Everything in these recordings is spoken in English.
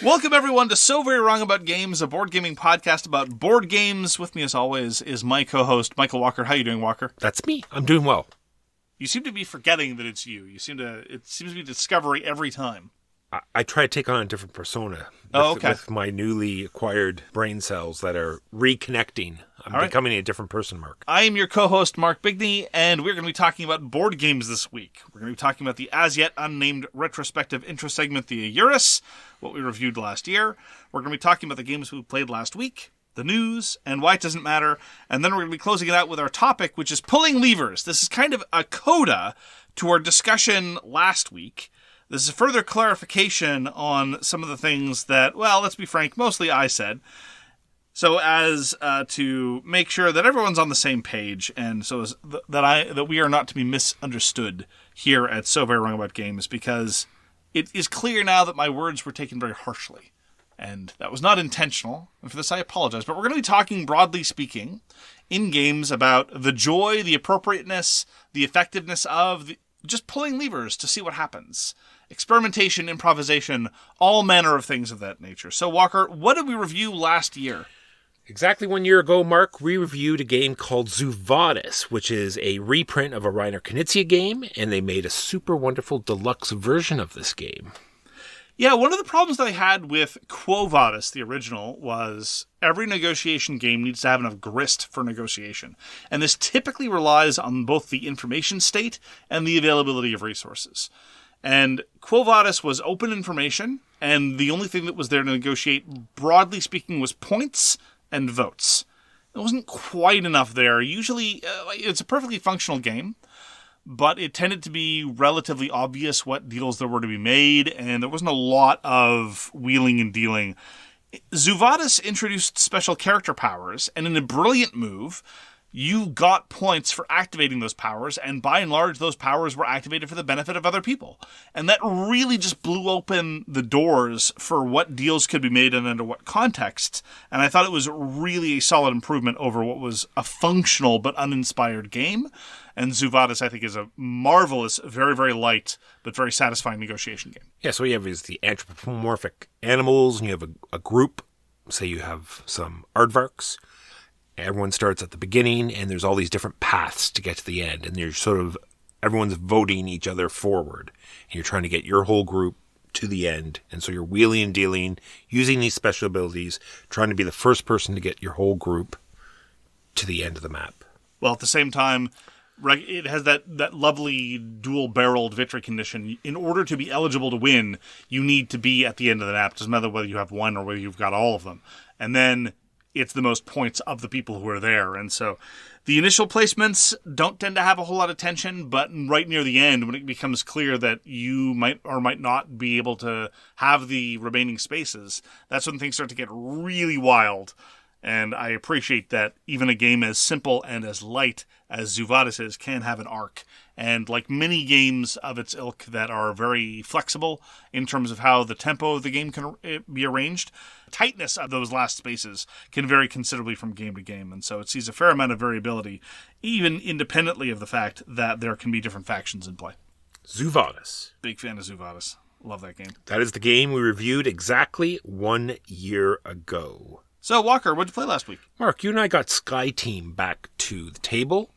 Welcome, everyone, to So Very Wrong About Games, a board gaming podcast about board games. With me, as always, is my co-host, Michael Walker. How are you doing, Walker? That's me. I'm doing well. You seem to be forgetting that it's you. It seems to be discovery every time. I try to take on a different persona with my newly acquired brain cells that are reconnecting. I'm becoming a different person, Mark. I am your co-host, Mark Bigney, and we're going to be talking about board games this week. We're going to be talking about the as-yet unnamed retrospective intro segment, the AYURIS, what we reviewed last year. We're going to be talking about the games we played last week, the news, and why it doesn't matter. And then we're going to be closing it out with our topic, which is pulling levers. This is kind of a coda to our discussion last week. This is a further clarification on some of the things that, well, let's be frank, mostly I said. So as to make sure that everyone's on the same page, and so as that we are not to be misunderstood here at So Very Wrong About Games, because it is clear now that my words were taken very harshly, and that was not intentional, and for this I apologize. But we're going to be talking, broadly speaking, in games about the joy, the appropriateness, the effectiveness of just pulling levers to see what happens. Experimentation, improvisation, all manner of things of that nature. So, Walker, what did we review last year? Exactly 1 year ago, Mark, we reviewed a game called Vadis, which is a reprint of a Reiner Knizia game, and they made a super wonderful deluxe version of this game. Yeah, one of the problems that I had with Vadis, the original, was every negotiation game needs to have enough grist for negotiation. And this typically relies on both the information state and the availability of resources. And Vadis was open information, and the only thing that was there to negotiate, broadly speaking, was points and votes. There wasn't quite enough there. Usually, it's a perfectly functional game, but it tended to be relatively obvious what deals there were to be made, and there wasn't a lot of wheeling and dealing. Vadis introduced special character powers, and in a brilliant move, you got points for activating those powers, and by and large, those powers were activated for the benefit of other people. And that really just blew open the doors for what deals could be made and under what contexts. And I thought it was really a solid improvement over what was a functional but uninspired game. And Vadis, I think, is a marvelous, very, very light, but very satisfying negotiation game. Yeah, so what you have is the anthropomorphic animals, and you have a group. Say you have some aardvarks. Everyone starts at the beginning, and there's all these different paths to get to the end, and you're everyone's voting each other forward, and you're trying to get your whole group to the end, and so you're wheeling and dealing, using these special abilities, trying to be the first person to get your whole group to the end of the map. Well, at the same time, it has that lovely dual-barreled victory condition. In order to be eligible to win, you need to be at the end of the map. It doesn't matter whether you have one or whether you've got all of them. And then it's the most points of the people who are there. And so the initial placements don't tend to have a whole lot of tension, but right near the end, when it becomes clear that you might or might not be able to have the remaining spaces, that's when things start to get really wild. And I appreciate that even a game as simple and as light as Vadis is can have an arc. And like many games of its ilk that are very flexible in terms of how the tempo of the game can be arranged, tightness of those last spaces can vary considerably from game to game. And so it sees a fair amount of variability, even independently of the fact that there can be different factions in play. Vadis. Big fan of Vadis. Love that game. That is the game we reviewed exactly 1 year ago. So, Walker, what did you play last week? Mark, you and I got Sky Team back to the table,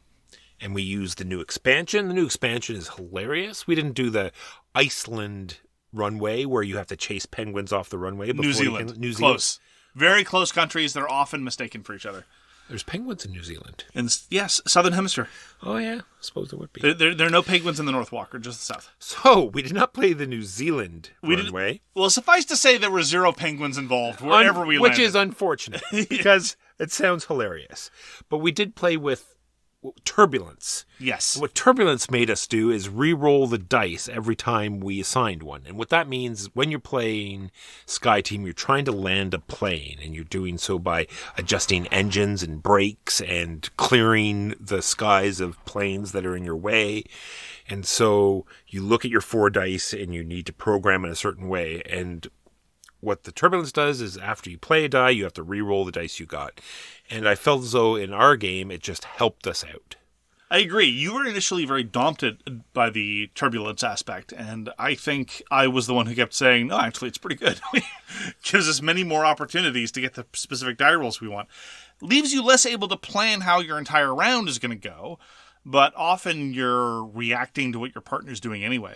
and we used the new expansion. The new expansion is hilarious. We didn't do the Iceland runway where you have to chase penguins off the runway. New Zealand. Close. Very close countries. They're often mistaken for each other. There's penguins in New Zealand. Yes, Southern Hemisphere. Oh, yeah. I suppose there would be. There are no penguins in the North, Walker, just the South. So, we did not play the New Zealand runway. Well, suffice to say there were 0 penguins involved wherever we landed. Which is unfortunate, because it sounds hilarious. But we did play with turbulence. Yes. And what turbulence made us do is re-roll the dice every time we assigned one. And what that means is when you're playing Sky Team, you're trying to land a plane, and you're doing so by adjusting engines and brakes and clearing the skies of planes that are in your way. And so you look at your 4 dice and you need to program in a certain way. And what the turbulence does is after you play a die, you have to re-roll the dice you got. And I felt as though in our game, it just helped us out. I agree. You were initially very daunted by the turbulence aspect, and I think I was the one who kept saying, no, actually, it's pretty good. Gives us many more opportunities to get the specific die rolls we want. Leaves you less able to plan how your entire round is going to go, but often you're reacting to what your partner's doing anyway.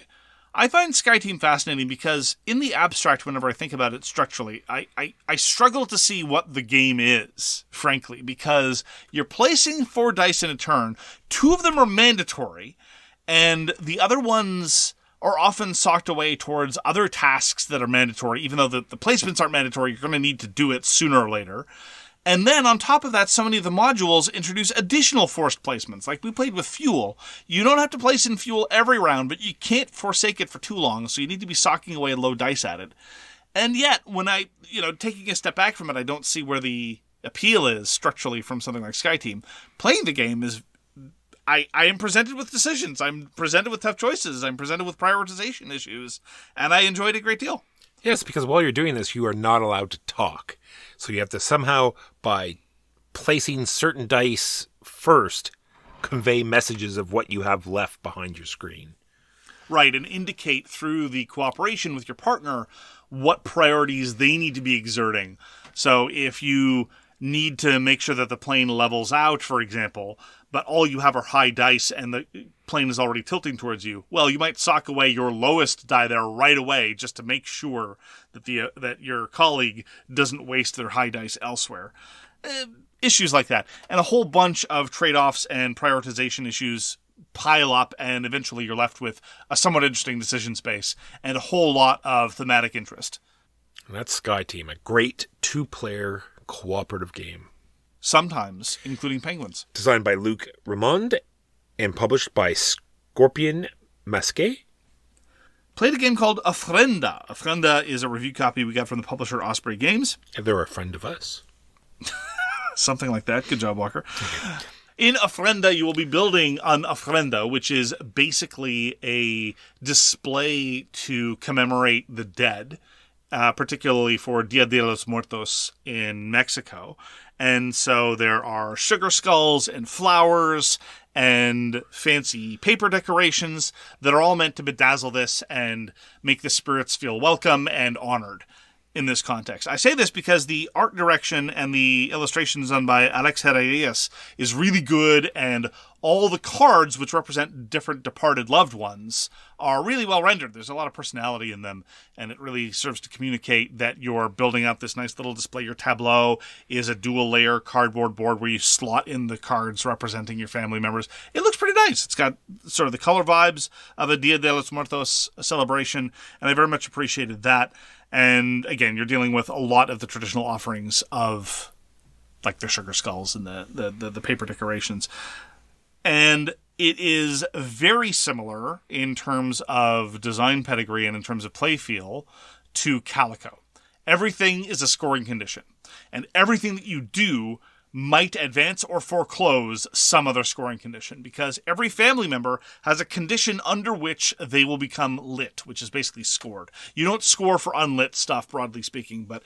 I find SkyTeam fascinating because in the abstract, whenever I think about it structurally, I struggle to see what the game is, frankly, because you're placing 4 dice in a turn. 2 of them are mandatory, and the other ones are often socked away towards other tasks that are mandatory. Even though the placements aren't mandatory, you're going to need to do it sooner or later. And then on top of that, so many of the modules introduce additional forced placements. Like we played with fuel. You don't have to place in fuel every round, but you can't forsake it for too long, so you need to be socking away low dice at it. And yet, when taking a step back from it, I don't see where the appeal is structurally from something like SkyTeam. Playing the game is... I am presented with decisions. I'm presented with tough choices. I'm presented with prioritization issues. And I enjoyed it a great deal. Yes, because while you're doing this, you are not allowed to talk. So you have to somehow, by placing certain dice first, convey messages of what you have left behind your screen. Right, and indicate through the cooperation with your partner what priorities they need to be exerting. So if you need to make sure that the plane levels out, for example, but all you have are high dice and the plane is already tilting towards you, well, you might sock away your lowest die there right away just to make sure that that your colleague doesn't waste their high dice elsewhere. Issues like that. And a whole bunch of trade-offs and prioritization issues pile up, and eventually you're left with a somewhat interesting decision space and a whole lot of thematic interest. And that's SkyTeam, a great 2-player cooperative game. Sometimes, including penguins. Designed by Luc Rémond and published by Scorpion Masqué. Played a game called Ofrenda. Ofrenda is a review copy we got from the publisher Osprey Games. And they're a friend of us. Something like that. Good job, Walker. In Ofrenda, you will be building an Ofrenda, which is basically a display to commemorate the dead, particularly for Dia de los Muertos in Mexico. And so there are sugar skulls and flowers and fancy paper decorations that are all meant to bedazzle this and make the spirits feel welcome and honored in this context. I say this because the art direction and the illustrations done by Alex Herrerias is really good, and all the cards, which represent different departed loved ones, are really well rendered. There's a lot of personality in them, and it really serves to communicate that you're building out this nice little display. Your tableau is a dual-layer cardboard board where you slot in the cards representing your family members. It looks pretty nice. It's got sort of the color vibes of a Dia de los Muertos celebration, and I very much appreciated that. And again, you're dealing with a lot of the traditional offerings of like the sugar skulls and the paper decorations. And it is very similar in terms of design pedigree and in terms of play feel to Calico. Everything is a scoring condition, and everything that you do might advance or foreclose some other scoring condition, because every family member has a condition under which they will become lit, which is basically scored. You don't score for unlit stuff, broadly speaking, but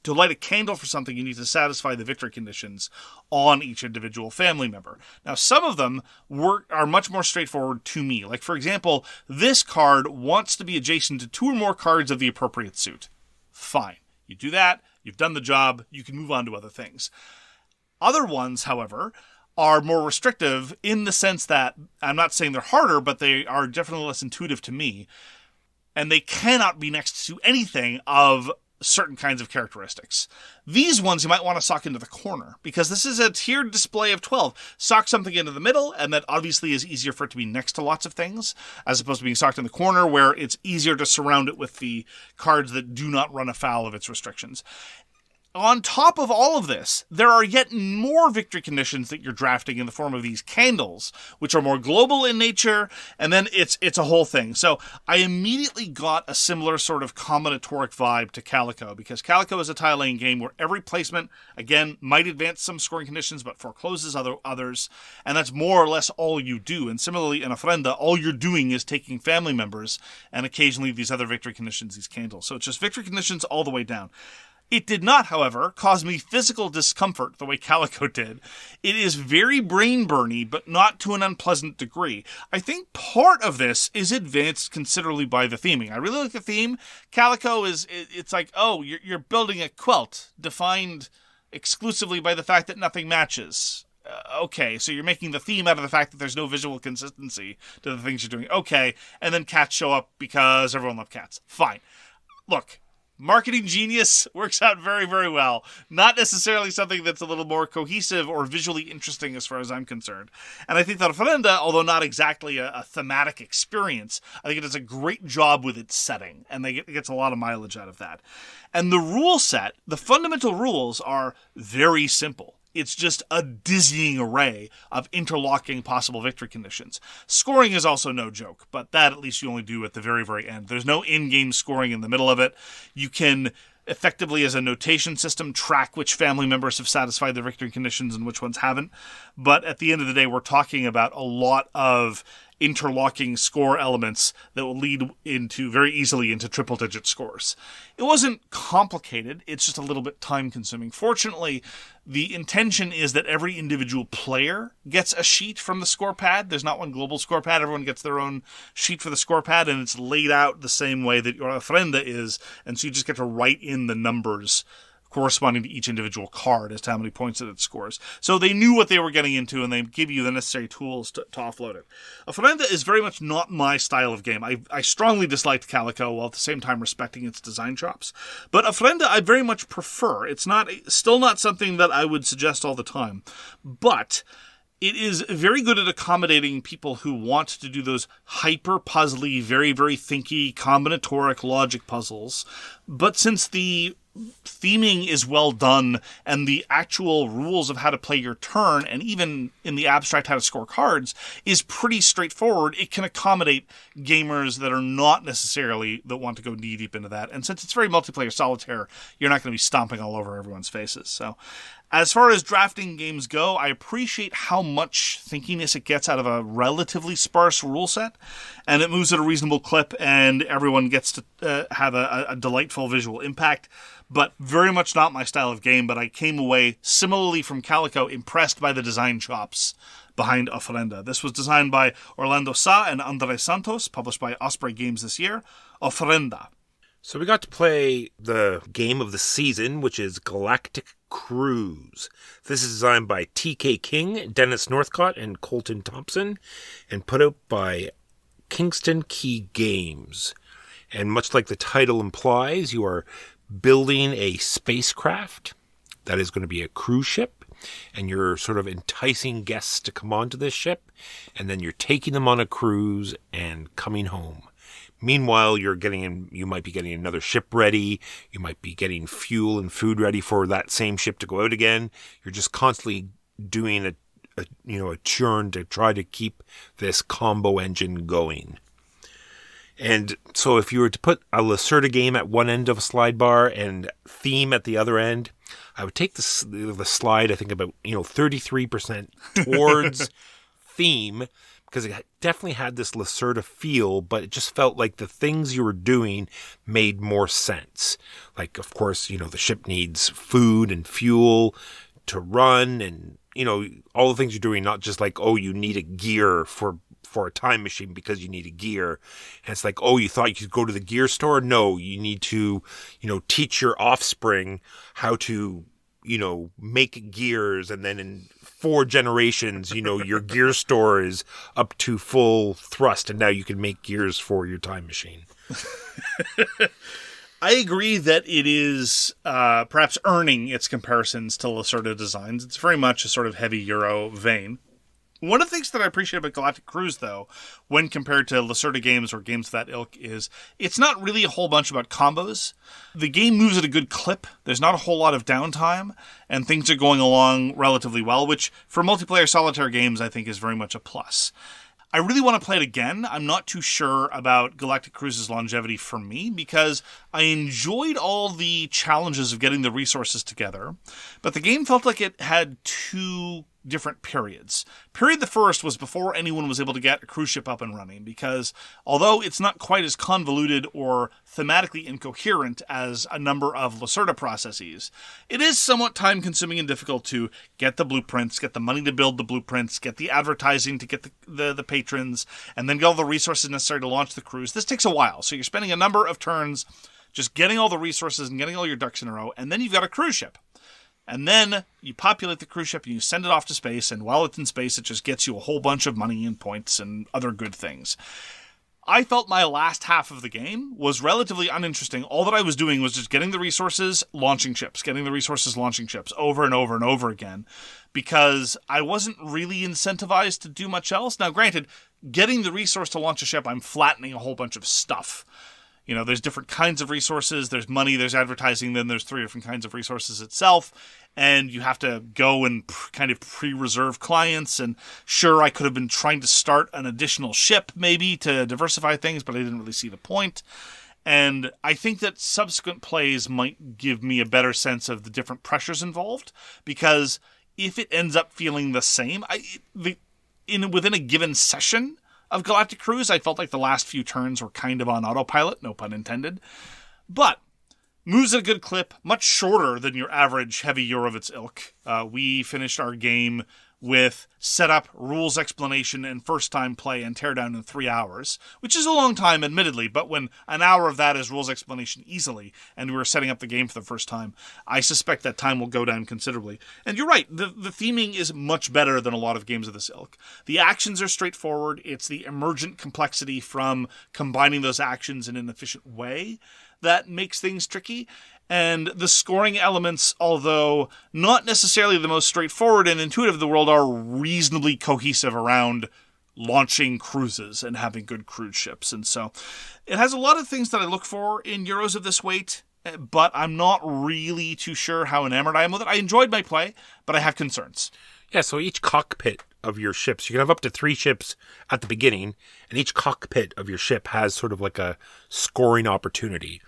to light a candle for something, you need to satisfy the victory conditions on each individual family member. Now, some of them are much more straightforward to me. Like, for example, this card wants to be adjacent to 2 or more cards of the appropriate suit. Fine. You do that, you've done the job, you can move on to other things. Other ones, however, are more restrictive in the sense that, I'm not saying they're harder, but they are definitely less intuitive to me. And they cannot be next to anything of certain kinds of characteristics. These ones you might want to sock into the corner, because this is a tiered display of 12. Sock something into the middle, and that obviously is easier for it to be next to lots of things, as opposed to being socked in the corner, where it's easier to surround it with the cards that do not run afoul of its restrictions. On top of all of this, there are yet more victory conditions that you're drafting in the form of these candles, which are more global in nature, and then it's a whole thing. So I immediately got a similar sort of combinatoric vibe to Calico, because Calico is a tile-laying game where every placement, again, might advance some scoring conditions, but forecloses others, and that's more or less all you do. And similarly, in Ofrenda, all you're doing is taking family members, and occasionally these other victory conditions, these candles. So it's just victory conditions all the way down. It did not, however, cause me physical discomfort the way Calico did. It is very brain-burny, but not to an unpleasant degree. I think part of this is advanced considerably by the theming. I really like the theme. Calico it's like, oh, you're building a quilt defined exclusively by the fact that nothing matches. Okay, so you're making the theme out of the fact that there's no visual consistency to the things you're doing. Okay, and then cats show up because everyone loves cats. Fine. Look, marketing genius works out very, very well. Not necessarily something that's a little more cohesive or visually interesting as far as I'm concerned. And I think that Ofrenda, although not exactly a thematic experience, I think it does a great job with its setting, and it gets a lot of mileage out of that. And the rule set, the fundamental rules are very simple. It's just a dizzying array of interlocking possible victory conditions. Scoring is also no joke, but that at least you only do at the very, very end. There's no in-game scoring in the middle of it. You can effectively, as a notation system, track which family members have satisfied their victory conditions and which ones haven't. But at the end of the day, we're talking about a lot of interlocking score elements that will lead very easily into triple-digit scores. It wasn't complicated, it's just a little bit time-consuming. Fortunately, the intention is that every individual player gets a sheet from the score pad. There's not one global score pad. Everyone gets their own sheet for the score pad, and it's laid out the same way that your Ofrenda is, and so you just get to write in the numbers corresponding to each individual card as to how many points it scores. So they knew what they were getting into, and they give you the necessary tools to offload it. Ofrenda is very much not my style of game. I strongly disliked Calico, while at the same time respecting its design chops. But Ofrenda I very much prefer. It's still not something that I would suggest all the time. But it is very good at accommodating people who want to do those hyper-puzzly, very, very thinky, combinatoric logic puzzles. But since the theming is well done, and the actual rules of how to play your turn, and even in the abstract how to score cards, is pretty straightforward, it can accommodate gamers that are not necessarily that want to go knee deep into that. And since it's very multiplayer solitaire, you're not going to be stomping all over everyone's faces. So as far as drafting games go, I appreciate how much thinkiness it gets out of a relatively sparse rule set, and it moves at a reasonable clip, and everyone gets to have a delightful visual impact. But very much not my style of game, but I came away, similarly from Calico, impressed by the design chops behind Ofrenda. This was designed by Orlando Sa and André Santos, published by Osprey Games this year. Ofrenda. So we got to play the game of the season, which is Galactic Cruise. This is designed by T.K. King, Dennis Northcott, and Koltin Thompson, and put out by Kingston Key Games. And much like the title implies, you are building a spacecraft that is going to be a cruise ship, and you're sort of enticing guests to come onto this ship, and then you're taking them on a cruise and coming home. Meanwhile, you might be getting another ship ready, you might be getting fuel and food ready for that same ship to go out again. You're just constantly doing a churn to try to keep this combo engine going. And so if you were to put a Lacerda game at one end of a slide bar and theme at the other end, I would take the slide, I think, about 33% towards theme, because it definitely had this Lacerda feel, but it just felt like the things you were doing made more sense. Like, of course, the ship needs food and fuel to run, and, all the things you're doing, not just like, oh, you need a gear for a time machine because you need a gear. And it's like, oh, you thought you could go to the gear store? No, you need to, teach your offspring how to, make gears. And then in 4 generations, your gear store is up to full thrust. And now you can make gears for your time machine. I agree that it is perhaps earning its comparisons to Lacerda designs. It's very much a sort of heavy Euro vein. One of the things that I appreciate about Galactic Cruise, though, when compared to Lacerda games or games of that ilk, is it's not really a whole bunch about combos. The game moves at a good clip. There's not a whole lot of downtime, and things are going along relatively well, which for multiplayer solitaire games I think is very much a plus. I really want to play it again. I'm not too sure about Galactic Cruise's longevity for me, because I enjoyed all the challenges of getting the resources together, but the game felt like it had too different periods. Period the first was before anyone was able to get a cruise ship up and running, because although it's not quite as convoluted or thematically incoherent as a number of Lacerda processes, it is somewhat time-consuming and difficult to get the blueprints, get the money to build the blueprints, get the advertising to get the patrons, and then get all the resources necessary to launch the cruise. This takes a while, so you're spending a number of turns just getting all the resources and getting all your ducks in a row, and then you've got a cruise ship. And then you populate the cruise ship and you send it off to space, and while it's in space, it just gets you a whole bunch of money and points and other good things. I felt my last half of the game was relatively uninteresting. All that I was doing was just getting the resources, launching ships, getting the resources, launching ships over and over and over again, because I wasn't really incentivized to do much else. Now, granted, getting the resource to launch a ship, I'm flattening a whole bunch of stuff. You know, there's different kinds of resources, there's money, there's advertising, then there's 3 different kinds of resources itself, and you have to go and kind of pre-reserve clients, and sure, I could have been trying to start an additional ship, maybe, to diversify things, but I didn't really see the point. And I think that subsequent plays might give me a better sense of the different pressures involved, because if it ends up feeling the same, within a given session of Galactic Cruise, I felt like the last few turns were kind of on autopilot, no pun intended. But moves at a good clip, much shorter than your average heavy Euro of its ilk. We finished our game with setup, rules explanation, and first-time play and teardown in 3 hours, which is a long time, admittedly, but when an hour of that is rules explanation easily, and we were setting up the game for the first time, I suspect that time will go down considerably. And you're right, the theming is much better than a lot of games of this ilk. The actions are straightforward. It's the emergent complexity from combining those actions in an efficient way that makes things tricky. And the scoring elements, although not necessarily the most straightforward and intuitive of the world, are reasonably cohesive around launching cruises and having good cruise ships. And so it has a lot of things that I look for in Euros of this weight, but I'm not really too sure how enamored I am with it. I enjoyed my play, but I have concerns. Yeah, so each cockpit of your ships, you can have up to 3 ships at the beginning, and each cockpit of your ship has sort of like a scoring opportunity.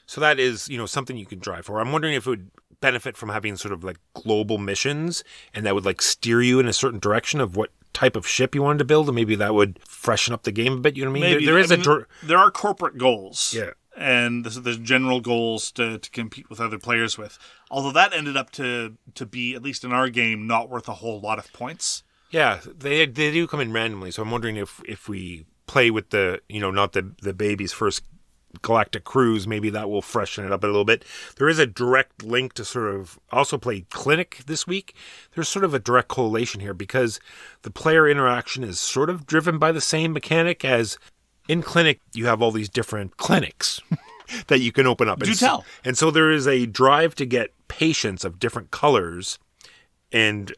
So that is, something you can drive for. I'm wondering if it would benefit from having sort of like global missions, and that would like steer you in a certain direction of what type of ship you wanted to build, and maybe that would freshen up the game a bit. You know what I mean? Maybe. There are corporate goals. Yeah. And there's general goals to compete with other players with. Although that ended up to be, at least in our game, not worth a whole lot of points. Yeah, they do come in randomly. So I'm wondering if we play with the, not the baby's first Galactic Cruise, maybe that will freshen it up a little bit. There is a direct link to sort of also play Clinic this week. There's sort of a direct correlation here because the player interaction is sort of driven by the same mechanic as in Clinic. You have all these different clinics that you can open up. Do tell. And so there is a drive to get patients of different colors and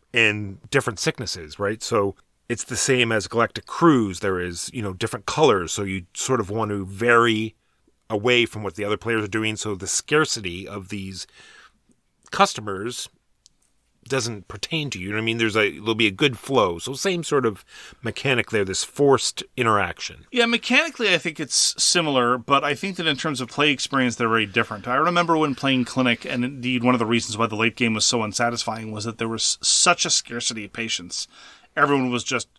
different sicknesses, right? So it's the same as Galactic Cruise. There is, different colors. So you sort of want to vary away from what the other players are doing, so the scarcity of these customers doesn't pertain to you. You know what I mean? There'll be a good flow. So same sort of mechanic there, this forced interaction. Yeah, mechanically I think it's similar, but I think that in terms of play experience they're very different. I remember when playing Clinic, and indeed one of the reasons why the late game was so unsatisfying was that there was such a scarcity of patients. Everyone was just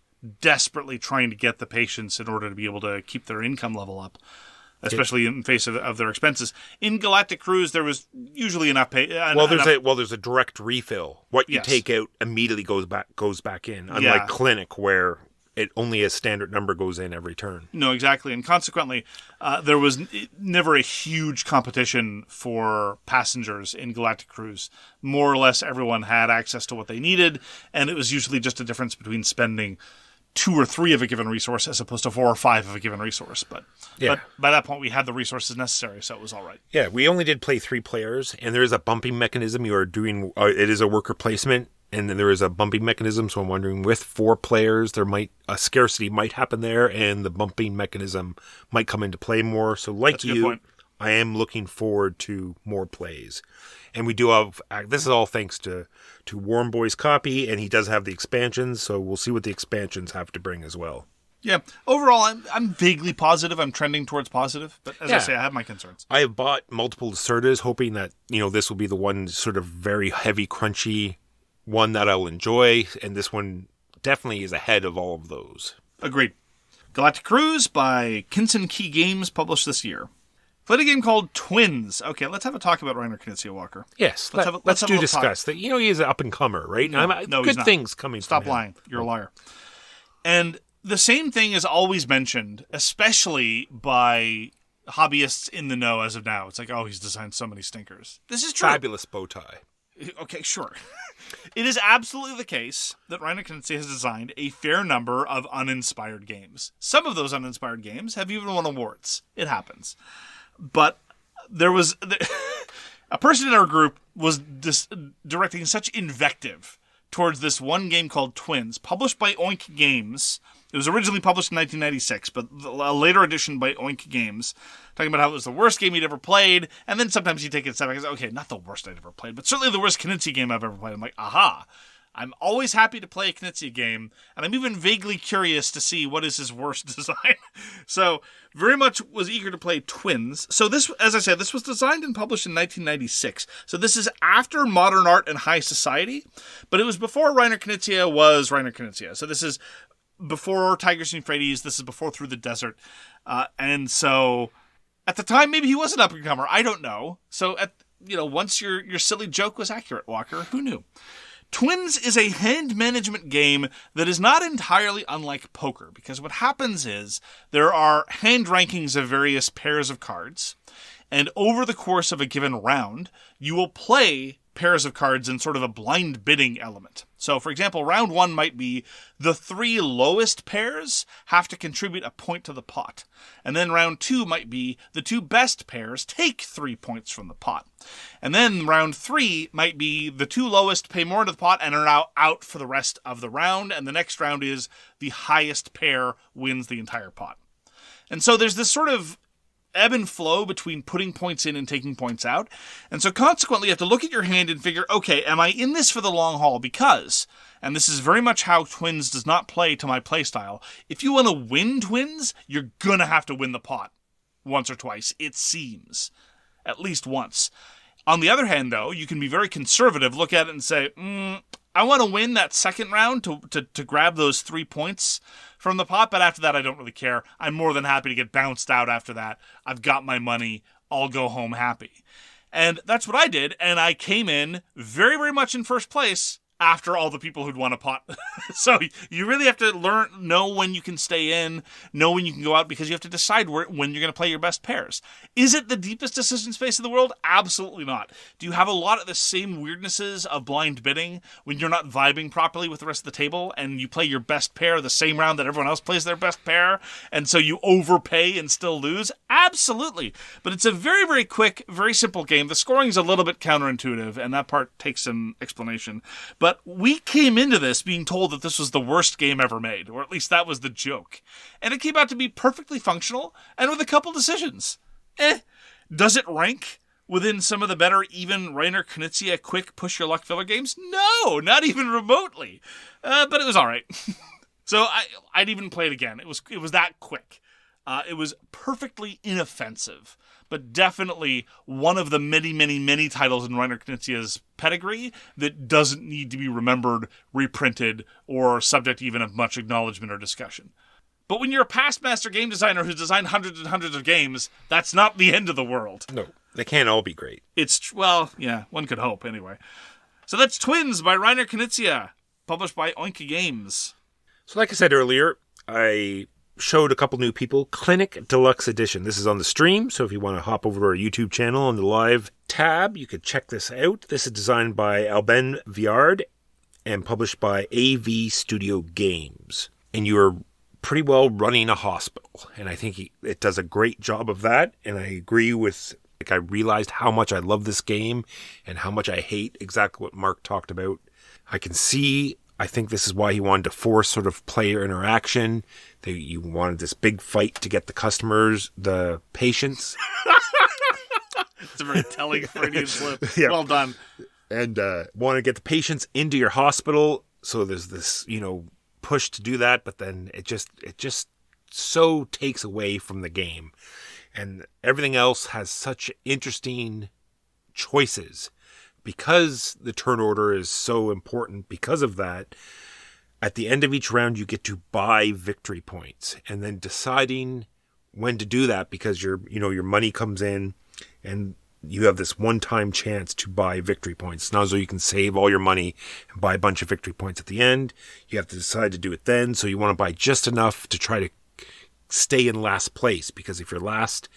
desperately trying to get the patients in order to be able to keep their income level up, especially in face of their expenses. In Galactic Cruise, there was usually enough there's a direct refill. What you take out immediately goes back in, unlike Clinic, where it only a standard number goes in every turn. No, exactly. And consequently, there was never a huge competition for passengers in Galactic Cruise. More or less everyone had access to what they needed, and it was usually just a difference between spending 2 or 3 of a given resource as opposed to 4 or 5 of a given resource. But by that point, we had the resources necessary, so it was all right. Yeah, we only did play 3 players, and there is a bumping mechanism. You are doing it is a worker placement, and then there is a bumping mechanism. So I'm wondering, with 4 players, a scarcity might happen there, and the bumping mechanism might come into play more. So, like you, I am looking forward to more plays. And we do have, this is all thanks to Warm Boy's copy, and he does have the expansions, so we'll see what the expansions have to bring as well. Yeah, overall, I'm vaguely positive. I'm trending towards positive, but as I say, I have my concerns. I have bought multiple Lacerdas, hoping that, this will be the one sort of very heavy, crunchy one that I'll enjoy, and this one definitely is ahead of all of those. Agreed. Galactic Cruise by Kinson Key Games, published this year. Played a game called Twins. Okay, let's have a talk about Reiner Knizia, Walker. Yes, let's discuss that. You know, he is an up-and-comer, right? No, good he's not. Things coming Stop from him. lying. You're a liar. And the same thing is always mentioned, especially by hobbyists in the know as of now. It's like, oh, he's designed so many stinkers. This is true. Fabulous bow tie. Okay, sure. It is absolutely the case that Reiner Knizia has designed a fair number of uninspired games. Some of those uninspired games have even won awards. It happens. But there was... a person in our group was directing such invective towards this one game called Twins, published by Oink Games. It was originally published in 1996, but a later edition by Oink Games, talking about how it was the worst game he'd ever played, and then sometimes you take it a step back and say, okay, not the worst I'd ever played, but certainly the worst Knizia game I've ever played. I'm like, aha! I'm always happy to play a Knizia game, and I'm even vaguely curious to see what is his worst design. So, very much was eager to play Twins. So this, as I said, this was designed and published in 1996. So this is after Modern Art and High Society, but it was before Reiner Knizia was Reiner Knizia. So this is before Tigers and Euphrates, this is before Through the Desert. And so, at the time, maybe he was an up-and-comer. I don't know. So, once your silly joke was accurate, Walker, who knew? Twins is a hand management game that is not entirely unlike poker, because what happens is there are hand rankings of various pairs of cards, and over the course of a given round, you will play pairs of cards in sort of a blind bidding element. So, for example, round one might be the three lowest pairs have to contribute a point to the pot. And then round two might be the two best pairs take 3 points from the pot. And then round three might be the two lowest pay more into the pot and are now out for the rest of the round. And the next round is the highest pair wins the entire pot. And so there's this sort of ebb and flow between putting points in and taking points out. And so consequently, you have to look at your hand and figure, okay, am I in this for the long haul? Because, and this is very much how Twins does not play to my playstyle, if you want to win Twins, you're going to have to win the pot once or twice, it seems. At least once. On the other hand, though, you can be very conservative, look at it and say, I want to win that second round to grab those 3 points from the pot, but after that, I don't really care. I'm more than happy to get bounced out after that. I've got my money. I'll go home happy. And that's what I did, and I came in very, very much in first place after all the people who'd won a pot. So you really have to know when you can stay in, know when you can go out, because you have to decide when you're going to play your best pairs. Is it the deepest decision space in the world? Absolutely not. Do you have a lot of the same weirdnesses of blind bidding when you're not vibing properly with the rest of the table and you play your best pair the same round that everyone else plays their best pair, and so you overpay and still lose? Absolutely. But it's a very, very quick, very simple game. The scoring's a little bit counterintuitive, and that part takes some explanation. But we came into this being told that this was the worst game ever made, or at least that was the joke. And it came out to be perfectly functional, and with a couple decisions. Does it rank within some of the better even Reiner Knizia quick push-your-luck filler games? No, not even remotely. But it was all right. So I'd even play it again. It was that quick. It was perfectly inoffensive, but definitely one of the many, many, many titles in Reiner Knizia's pedigree that doesn't need to be remembered, reprinted, or subject even of much acknowledgement or discussion. But when you're a past master game designer who's designed hundreds and hundreds of games, that's not the end of the world. No, they can't all be great. Well, yeah, one could hope, anyway. So that's Twins by Reiner Knizia, published by Oink Games. So like I said earlier, I showed a couple new people Clinic Deluxe Edition. This is on the stream, so if you want to hop over to our YouTube channel on the live tab, you could check this out. This is designed by Alban Viard and published by AVStudioGames. And you're pretty well running a hospital, and I think it does a great job of that, and I agree with, I realized how much I love this game and how much I hate exactly what Mark talked about. I think this is why he wanted to force sort of player interaction. You wanted this big fight to get the patients. It's a very telling Freudian slip. Yeah. Well done. And want to get the patients into your hospital. So there's this, push to do that, but then it just so takes away from the game. And everything else has such interesting choices because the turn order is so important because of that, at the end of each round, you get to buy victory points, and then deciding when to do that, because your money comes in and you have this one-time chance to buy victory points. Now, so you can save all your money and buy a bunch of victory points at the end. You have to decide to do it then. So you want to buy just enough to try to stay in last place, because if you're last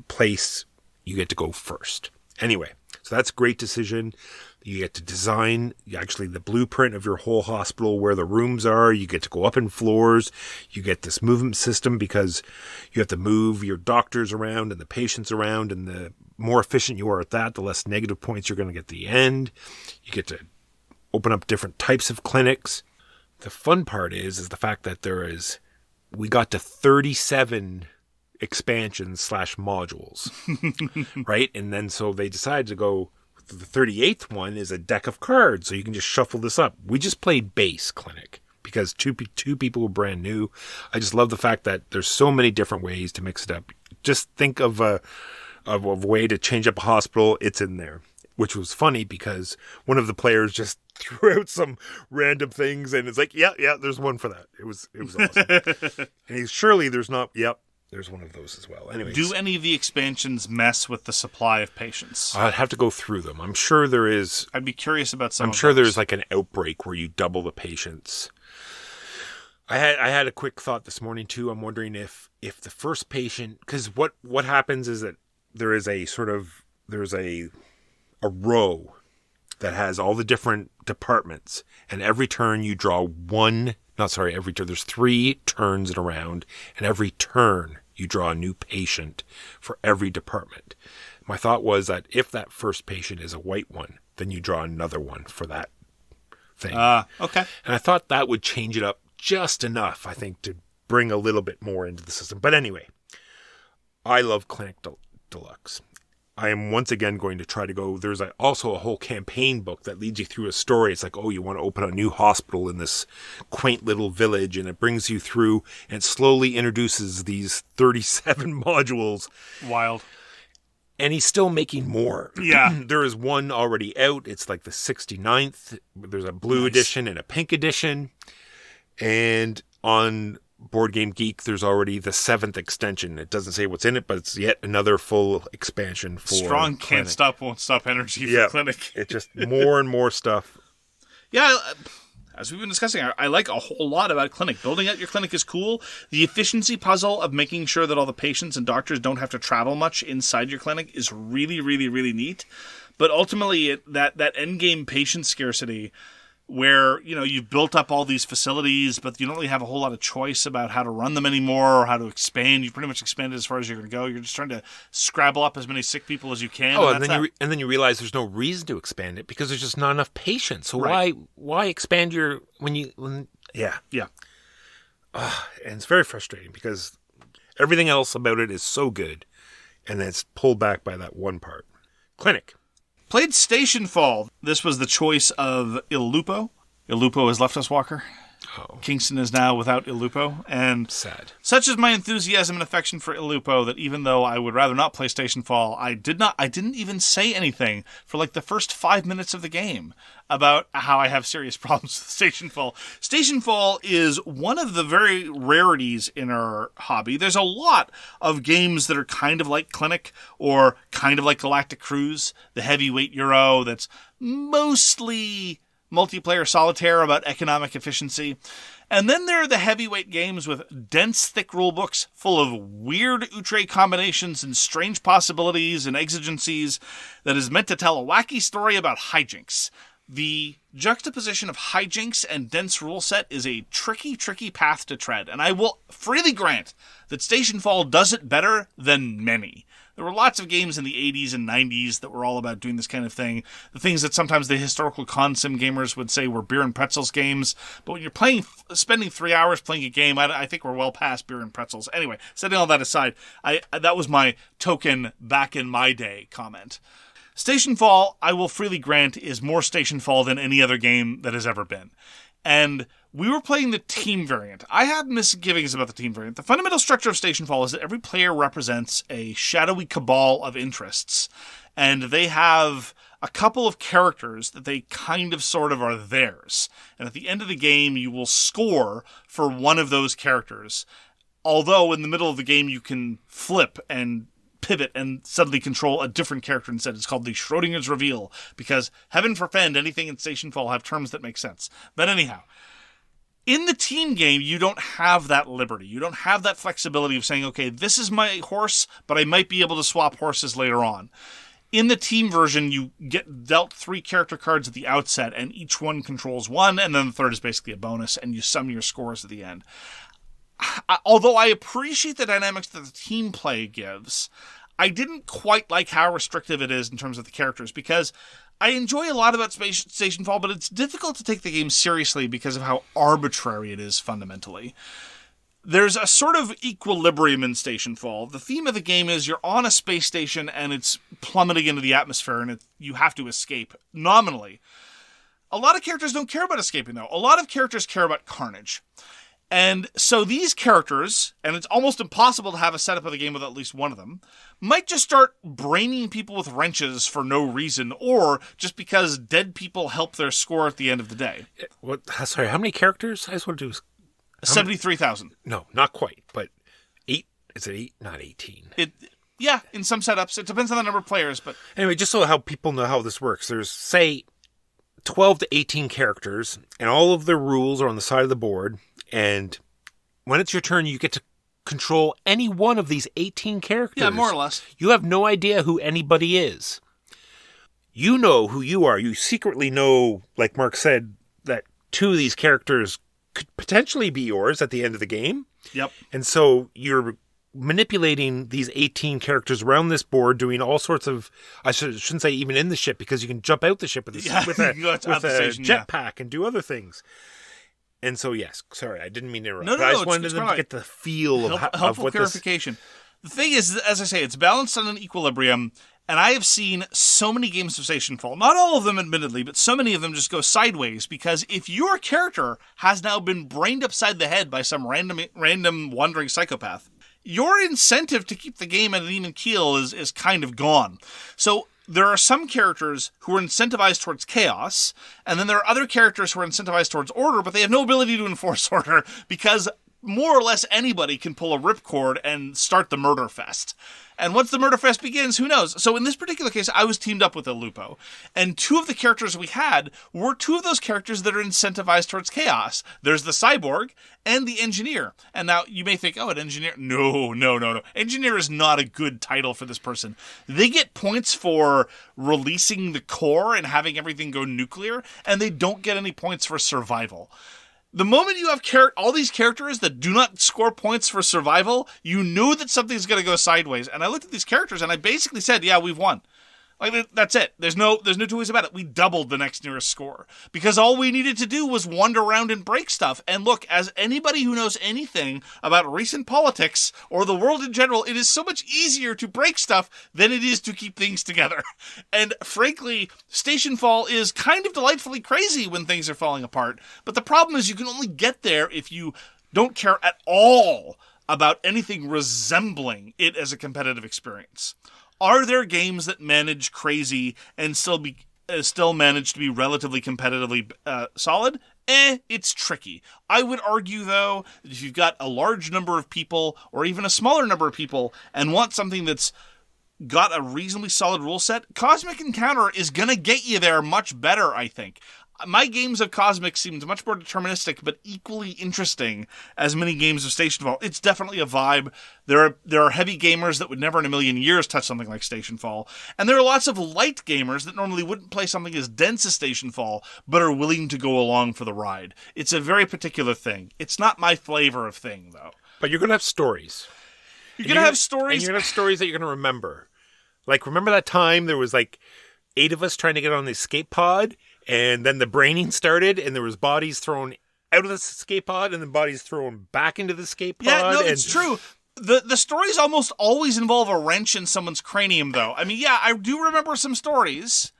place, you get to go first. Anyway, so that's a great decision. You get to design actually the blueprint of your whole hospital, where the rooms are. You get to go up in floors. You get this movement system because you have to move your doctors around and the patients around. And the more efficient you are at that, the less negative points you're going to get at the end. You get to open up different types of clinics. The fun part is the fact that we got to 37 expansions / modules, right? And then so they decided to go, the 38th one is a deck of cards, so you can just shuffle this up. We just played base clinic because two people were brand new. I just love the fact that there's so many different ways to mix it up. Just think of a way to change up a hospital. It's in there, which was funny because one of the players just threw out some random things, and it's like, yeah, there's one for that. It was awesome. And surely there's not. Yep. There's one of those as well. Anyways. Do any of the expansions mess with the supply of patients? I'd have to go through them. I'm sure there is. I'd be curious about some. I'm sure there's like an outbreak where you double the patients. I had a quick thought this morning too. I'm wondering if the first patient, because what happens is that there's a row that has all the different departments, and every turn you draw every turn. There's 3 turns in a round, and every turn you draw a new patient for every department. My thought was that if that first patient is a white one, then you draw another one for that thing. Okay. And I thought that would change it up just enough, I think, to bring a little bit more into the system. But anyway, I love Clinic Deluxe. I am once again going to try to go. There's also a whole campaign book that leads you through a story. It's like, oh, you want to open a new hospital in this quaint little village, and it brings you through and slowly introduces these 37 modules. Wild. And he's still making more. Yeah. There is one already out. It's like the 69th. There's a blue edition and a pink edition. And on Board Game Geek, there's already the 7th extension. It doesn't say what's in it, but it's yet another full expansion for Strong Clinic. can't stop, won't stop energy for Clinic. It's just more and more stuff. Yeah, as we've been discussing, I like a whole lot about Clinic. Building out your clinic is cool. The efficiency puzzle of making sure that all the patients and doctors don't have to travel much inside your clinic is really, really, really neat. But ultimately, that endgame patient scarcity, where, you've built up all these facilities, but you don't really have a whole lot of choice about how to run them anymore or how to expand. You've pretty much expanded as far as you're going to go. You're just trying to scrabble up as many sick people as you can. Oh, and then you realize there's no reason to expand it because there's just not enough patients. So right. why expand your Yeah. And it's very frustrating because everything else about it is so good, and then it's pulled back by that one part. Clinic. Played Stationfall. This was the choice of Il Lupo. Il Lupo has left us, Walker. Oh. Kingston is now without Il Lupo. And sad. Such is my enthusiasm and affection for Il Lupo that even though I would rather not play Stationfall, I didn't even say anything for like the first 5 minutes of the game about how I have serious problems with Stationfall. Stationfall is one of the very rarities in our hobby. There's a lot of games that are kind of like Clinic or kind of like Galactic Cruise, the heavyweight Euro that's mostly multiplayer solitaire about economic efficiency. And then there are the heavyweight games with dense, thick rulebooks full of weird outre combinations and strange possibilities and exigencies that is meant to tell a wacky story about hijinks. The juxtaposition of hijinks and dense rule set is a tricky, tricky path to tread, and I will freely grant that Stationfall does it better than many. There were lots of games in the 80s and 90s that were all about doing this kind of thing. The things that sometimes the historical consim gamers would say were beer and pretzels games. But when you're spending 3 hours playing a game, I think we're well past beer and pretzels. Anyway, setting all that aside, that was my token back in my day comment. Stationfall, I will freely grant, is more Stationfall than any other game that has ever been. And we were playing the team variant. I have misgivings about the team variant. The fundamental structure of Stationfall is that every player represents a shadowy cabal of interests. and they have a couple of characters that they kind of sort of are theirs. And at the end of the game, you will score for one of those characters. Although in the middle of the game, you can flip and pivot and suddenly control a different character instead. It's called the Schrodinger's Reveal, because heaven forfend anything in Stationfall have terms that make sense. But anyhow, in the team game, you don't have that liberty. You don't have that flexibility of saying, okay, this is my horse, but I might be able to swap horses later on. In the team version, you get dealt 3 character cards at the outset, and each one controls 1, and then the third is basically a bonus, and you sum your scores at the end. Although I appreciate the dynamics that the team play gives, I didn't quite like how restrictive it is in terms of the characters, because I enjoy a lot about Stationfall, but it's difficult to take the game seriously because of how arbitrary it is fundamentally. There's a sort of equilibrium in Stationfall. The theme of the game is you're on a space station and it's plummeting into the atmosphere and you have to escape, nominally. A lot of characters don't care about escaping, though. A lot of characters care about carnage. And so these characters, and it's almost impossible to have a setup of the game with at least one of them, might just start braining people with wrenches for no reason, or just because dead people help their score at the end of the day. What? Sorry, how many characters? I just want to do 73,000. No, not quite, but 8. Is it 8? Not 18. Yeah, in some setups. It depends on the number of players, but anyway, just so how people know how this works, there's, say, 12 to 18 characters, and all of their rules are on the side of the board, and when it's your turn, you get to control any one of these 18 characters. Yeah, more or less. You have no idea who anybody is. You know who you are. You secretly know, like Mark said, that 2 of these characters could potentially be yours at the end of the game. Yep. And so you're manipulating these 18 characters around this board, doing all sorts of, I shouldn't say even in the ship, because you can jump out the ship with a jetpack and do other things. And so, yes, sorry, I didn't mean to interrupt. No, I just wanted them to get the feel of helpful what clarification. The thing is, as I say, it's balanced on an equilibrium, and I have seen so many games of Stationfall, not all of them admittedly, but so many of them just go sideways, because if your character has now been brained upside the head by some random wandering psychopath, your incentive to keep the game at an even keel is kind of gone. So there are some characters who are incentivized towards chaos, and then there are other characters who are incentivized towards order, but they have no ability to enforce order because more or less anybody can pull a ripcord and start the murder fest. And once the murder fest begins, who knows? So in this particular case, I was teamed up with a Lupo. And 2 of the characters we had were 2 of those characters that are incentivized towards chaos. There's the cyborg and the engineer. And now you may think, oh, an engineer. No. Engineer is not a good title for this person. They get points for releasing the core and having everything go nuclear, and they don't get any points for survival. The moment you have all these characters that do not score points for survival, you know that something's going to go sideways. And I looked at these characters and I basically said, yeah, we've won. Like, that's it. There's no 2 ways about it. We doubled the next nearest score. Because all we needed to do was wander around and break stuff. And look, as anybody who knows anything about recent politics or the world in general, it is so much easier to break stuff than it is to keep things together. And frankly, Stationfall is kind of delightfully crazy when things are falling apart. But the problem is you can only get there if you don't care at all about anything resembling it as a competitive experience. Are there games that manage crazy and still manage to be relatively competitively solid? It's tricky. I would argue, though, that if you've got a large number of people or even a smaller number of people and want something that's got a reasonably solid rule set, Cosmic Encounter is going to get you there much better, I think. My games of Cosmic seemed much more deterministic, but equally interesting as many games of Stationfall. It's definitely a vibe. There are heavy gamers that would never in a million years touch something like Stationfall. And there are lots of light gamers that normally wouldn't play something as dense as Stationfall, but are willing to go along for the ride. It's a very particular thing. It's not my flavor of thing, though. But you're going to have stories. You're going to have stories. And you're going to have stories that you're going to remember. Like, remember that time there was like 8 of us trying to get on the escape pod? And then the braining started, and there was bodies thrown out of the escape pod, and then bodies thrown back into the escape pod. Yeah, no, it's true. The stories almost always involve a wrench in someone's cranium, though. I mean, yeah, I do remember some stories.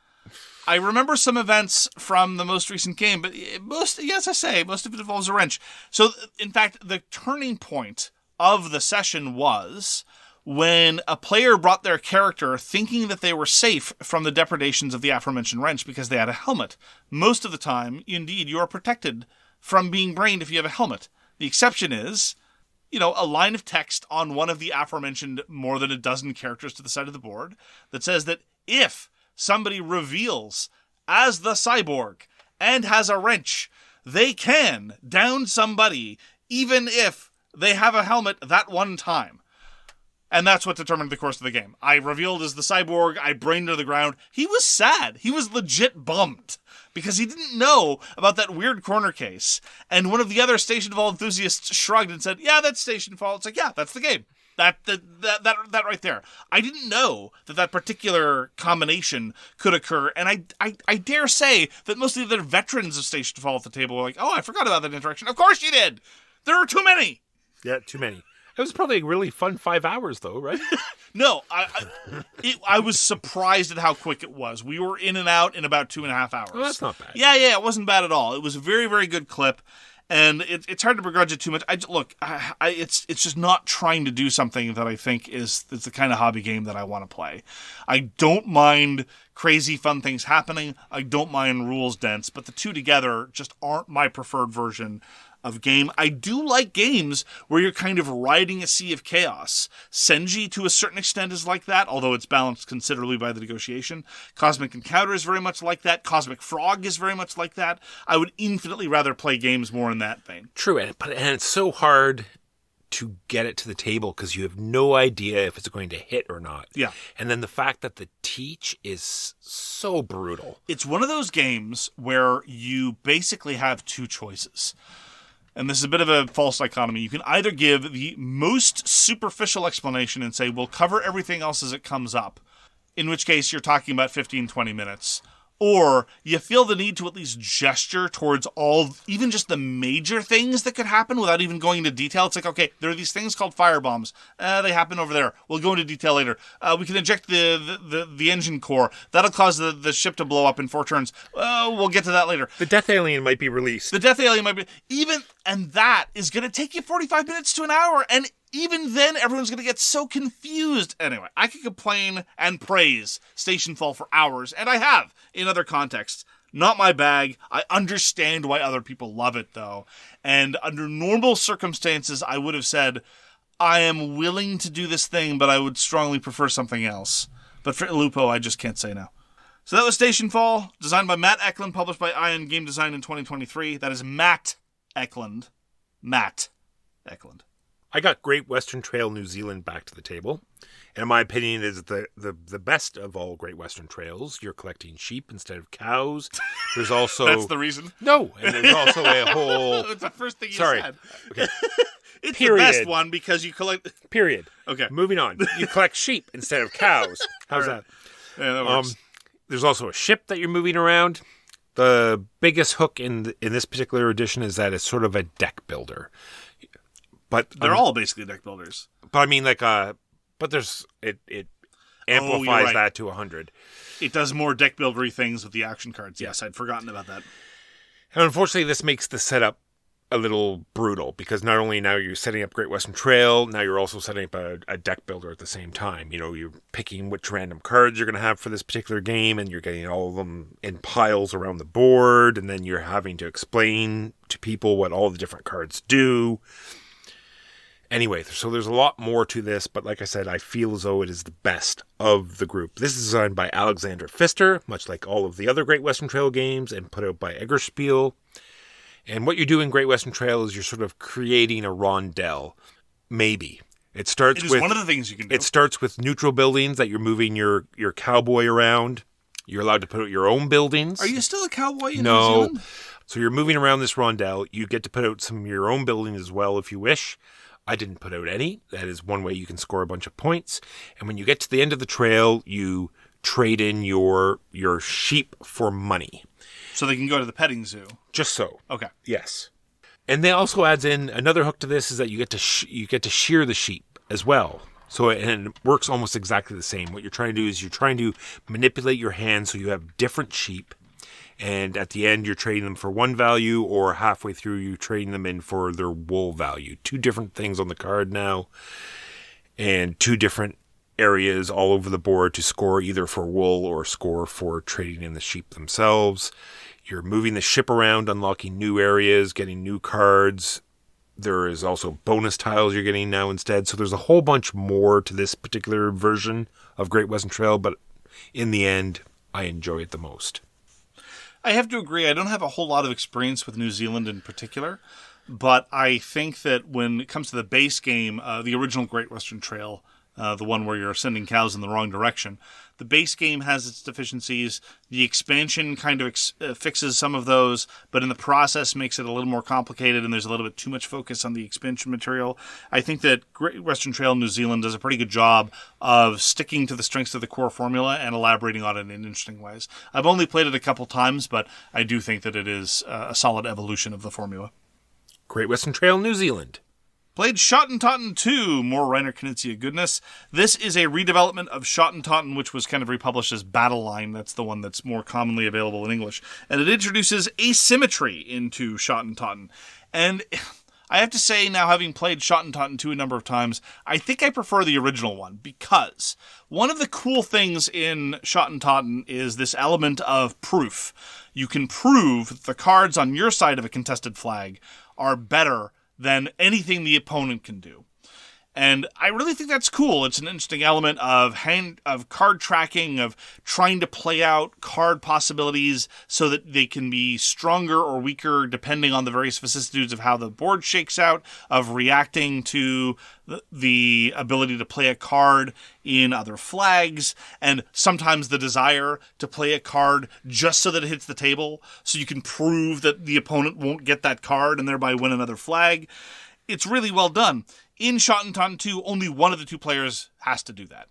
I remember some events from the most recent game, but most of it involves a wrench. So, in fact, the turning point of the session was when a player brought their character thinking that they were safe from the depredations of the aforementioned wrench because they had a helmet. Most of the time, indeed, you are protected from being brained if you have a helmet. The exception is, a line of text on one of the aforementioned more than a dozen characters to the side of the board that says that if somebody reveals as the cyborg and has a wrench, they can down somebody even if they have a helmet that one time. And that's what determined the course of the game. I revealed as the cyborg, I brained to the ground. He was sad. He was legit bummed because he didn't know about that weird corner case. And one of the other Stationfall enthusiasts shrugged and said, yeah, that's Stationfall. It's like, yeah, that's the game. That right there. I didn't know that particular combination could occur. And I dare say that most of the other veterans of Stationfall at the table were like, oh, I forgot about that interaction. Of course you did. There are too many. Yeah, too many. It was probably a really fun 5 hours, though, right? No, I was surprised at how quick it was. We were in and out in about 2.5 hours. Well, that's not bad. Yeah, it wasn't bad at all. It was a very, very good clip, and it's hard to begrudge it too much. It's just not trying to do something that I think is the kind of hobby game that I want to play. I don't mind crazy fun things happening. I don't mind rules dense, but the two together just aren't my preferred version of game. I do like games where you're kind of riding a sea of chaos. Senji, to a certain extent, is like that, although it's balanced considerably by the negotiation. Cosmic Encounter is very much like that. Cosmic Frog is very much like that. I would infinitely rather play games more in that vein. True, and it's so hard to get it to the table because you have no idea if it's going to hit or not. Yeah. And then the fact that the teach is so brutal. It's one of those games where you basically have two choices. And this is a bit of a false dichotomy. You can either give the most superficial explanation and say, we'll cover everything else as it comes up, in which case you're talking about 15, 20 minutes. Or you feel the need to at least gesture towards even just the major things that could happen without even going into detail. It's like, okay, there are these things called firebombs. They happen over there. We'll go into detail later. We can inject the engine core. That'll cause the ship to blow up in 4 turns. We'll get to that later. The Death Alien might be released. And that is going to take you 45 minutes to an hour. And even then, everyone's going to get so confused. Anyway, I could complain and praise Stationfall for hours, and I have in other contexts. Not my bag. I understand why other people love it, though. And under normal circumstances, I would have said, I am willing to do this thing, but I would strongly prefer something else. But for Lupo, I just can't say no. So that was Stationfall, designed by Matt Eklund, published by Ion Game Design in 2023. That is Matt Eklund. Matt Eklund. I got Great Western Trail New Zealand back to the table. And in my opinion, it is the best of all Great Western Trails. You're collecting sheep instead of cows. There's also... That's the reason? No. And there's also a whole... It's the first thing you said. Okay. It's Period. The best one because you collect... Period. Okay. Moving on. You collect sheep instead of cows. How's that? Yeah, that works. There's also a ship that you're moving around. The biggest hook in this particular edition is that it's sort of a deck builder. But they're all basically deck builders. But I mean, but there's it amplifies that to 100. It does more deck buildery things with the action cards. Yes, I'd forgotten about that. And unfortunately, this makes the setup a little brutal because not only now you're setting up Great Western Trail, now you're also setting up a deck builder at the same time. You're picking which random cards you're going to have for this particular game, and you're getting all of them in piles around the board, and then you're having to explain to people what all the different cards do. Anyway, so there's a lot more to this, but like I said, I feel as though it is the best of the group. This is designed by Alexander Pfister, much like all of the other Great Western Trail games, and put out by Eggerspiel. And what you do in Great Western Trail is you're sort of creating a rondel. Maybe. It is one of the things you can do. It starts with neutral buildings that you're moving your cowboy around. You're allowed to put out your own buildings. Are you still a cowboy in New Zealand? So you're moving around this rondel. You get to put out some of your own buildings as well if you wish. I didn't put out any. That is one way you can score a bunch of points. And when you get to the end of the trail, you trade in your sheep for money. So they can go to the petting zoo. Just so. Okay. Yes. And they also adds in another hook to this is that you get to shear the sheep as well. So and it works almost exactly the same. What you're trying to do is you're trying to manipulate your hand so you have different sheep. And at the end, you're trading them for one value, or halfway through, you're trading them in for their wool value. 2 different things on the card now. and 2 different areas all over the board to score either for wool or score for trading in the sheep themselves. You're moving the ship around, unlocking new areas, getting new cards. There is also bonus tiles you're getting now instead. So there's a whole bunch more to this particular version of Great Western Trail, but in the end, I enjoy it the most. I have to agree. I don't have a whole lot of experience with New Zealand in particular, but I think that when it comes to the base game, the original Great Western Trail, the one where you're sending cows in the wrong direction, the base game has its deficiencies. The expansion kind of fixes some of those, but in the process makes it a little more complicated, and there's a little bit too much focus on the expansion material. I think that Great Western Trail New Zealand does a pretty good job of sticking to the strengths of the core formula and elaborating on it in interesting ways. I've only played it a couple times, but I do think that it is a solid evolution of the formula. Great Western Trail New Zealand. Played Schottentotten 2, more Reiner Knizia goodness. This is a redevelopment of Schottentotten, which was kind of republished as Battle Line. That's the one that's more commonly available in English. And it introduces asymmetry into Schottentotten. And I have to say, now having played Schottentotten 2 a number of times, I think I prefer the original one, because one of the cool things in Schottentotten is this element of proof. You can prove that the cards on your side of a contested flag are better than anything the opponent can do. And I really think that's cool. It's an interesting element of card tracking, of trying to play out card possibilities so that they can be stronger or weaker depending on the various vicissitudes of how the board shakes out, of reacting to the ability to play a card in other flags, and sometimes the desire to play a card just so that it hits the table, so you can prove that the opponent won't get that card and thereby win another flag. It's really well done. In Schottentotten 2, only one of the 2 players has to do that.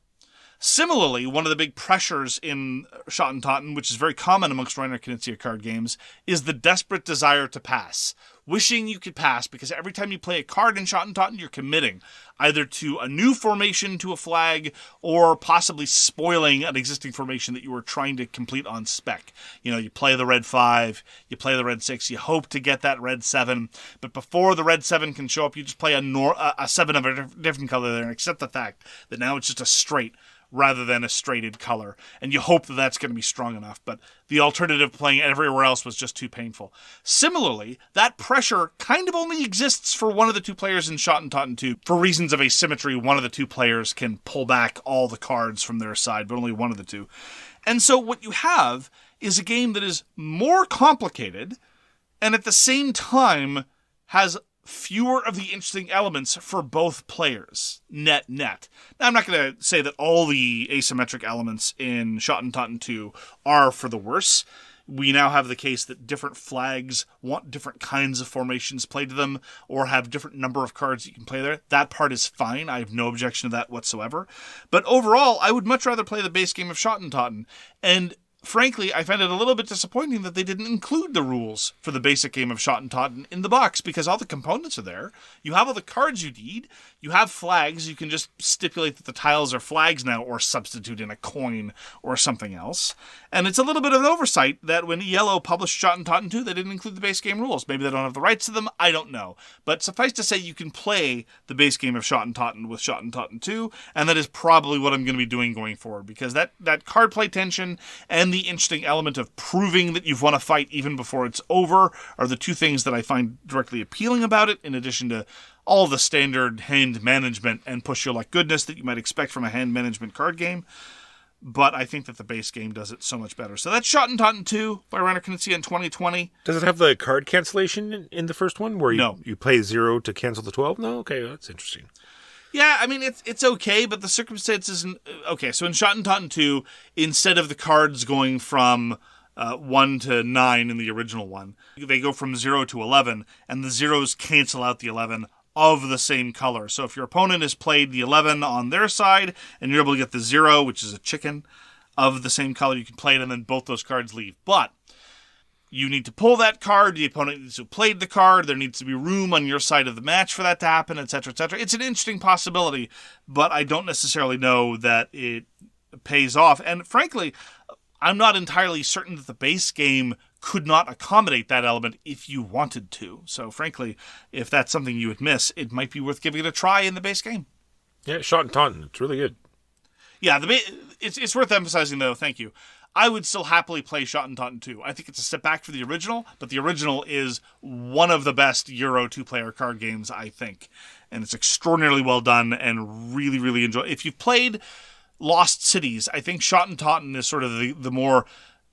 Similarly, one of the big pressures in Schottentotten, which is very common amongst Reiner Knizia card games, is the desperate desire to pass. Wishing you could pass, because every time you play a card in Schottentotten, you're committing either to a new formation to a flag, or possibly spoiling an existing formation that you were trying to complete on spec. You know, you play the red 5, you play the red 6, you hope to get that red 7, but before the red 7 can show up, you just play a 7 of a different color there, and accept the fact that now it's just a straight rather than a straighted color. And you hope that that's going to be strong enough, but the alternative playing everywhere else was just too painful. Similarly, that pressure kind of only exists for one of the 2 players in Schottentotten 2. For reasons of asymmetry, one of the 2 players can pull back all the cards from their side, but only one of the 2. And so what you have is a game that is more complicated, and at the same time has fewer of the interesting elements for both players, net. Now, I'm not going to say that all the asymmetric elements in Schottentotten 2 are for the worse. We now have the case that different flags want different kinds of formations played to them, or have different number of cards you can play there. That part is fine. I have no objection to that whatsoever. But overall, I would much rather play the base game of Schottentotten. And frankly, I find it a little bit disappointing that they didn't include the rules for the basic game of Schottentotten in the box, because all the components are there. You have all the cards you need. You have flags. You can just stipulate that the tiles are flags now, or substitute in a coin or something else. And it's a little bit of an oversight that when Yellow published Schottentotten 2, they didn't include the base game rules. Maybe they don't have the rights to them. I don't know. But suffice to say, you can play the base game of Schottentotten with Schottentotten 2, and that is probably what I'm going to be doing going forward, because that card play tension and the interesting element of proving that you've won a fight even before it's over are the 2 things that I find directly appealing about it, in addition to all the standard hand management and push your luck goodness that you might expect from a hand management card game. But I think that the base game does it so much better. So that's Schottentotten 2 by Reiner Knizia in 2020. Does it have the card cancellation in the first one, where you play 0 to cancel the 12? No? Okay, that's interesting. Yeah, I mean, it's okay, but the circumstances... Okay, so in Schottentotten 2, instead of the cards going from 1 to 9 in the original one, they go from 0 to 11, and the zeros cancel out the 11 of the same color. So if your opponent has played the 11 on their side, and you're able to get the 0, which is a chicken, of the same color, you can play it, and then both those cards leave. But you need to pull that card, the opponent needs to have played the card, there needs to be room on your side of the match for that to happen, etc., etc. It's an interesting possibility, but I don't necessarily know that it pays off. And frankly, I'm not entirely certain that the base game could not accommodate that element if you wanted to. So frankly, if that's something you would miss, it might be worth giving it a try in the base game. Yeah, Shot and Taunton. It's really good. Yeah, it's worth emphasizing, though, thank you. I would still happily play Shot and Taunton 2. I think it's a step back for the original, but the original is one of the best Euro 2-player card games, I think. And it's extraordinarily well done and really, really enjoy. If you've played Lost Cities, I think Shot and Taunton is sort of the more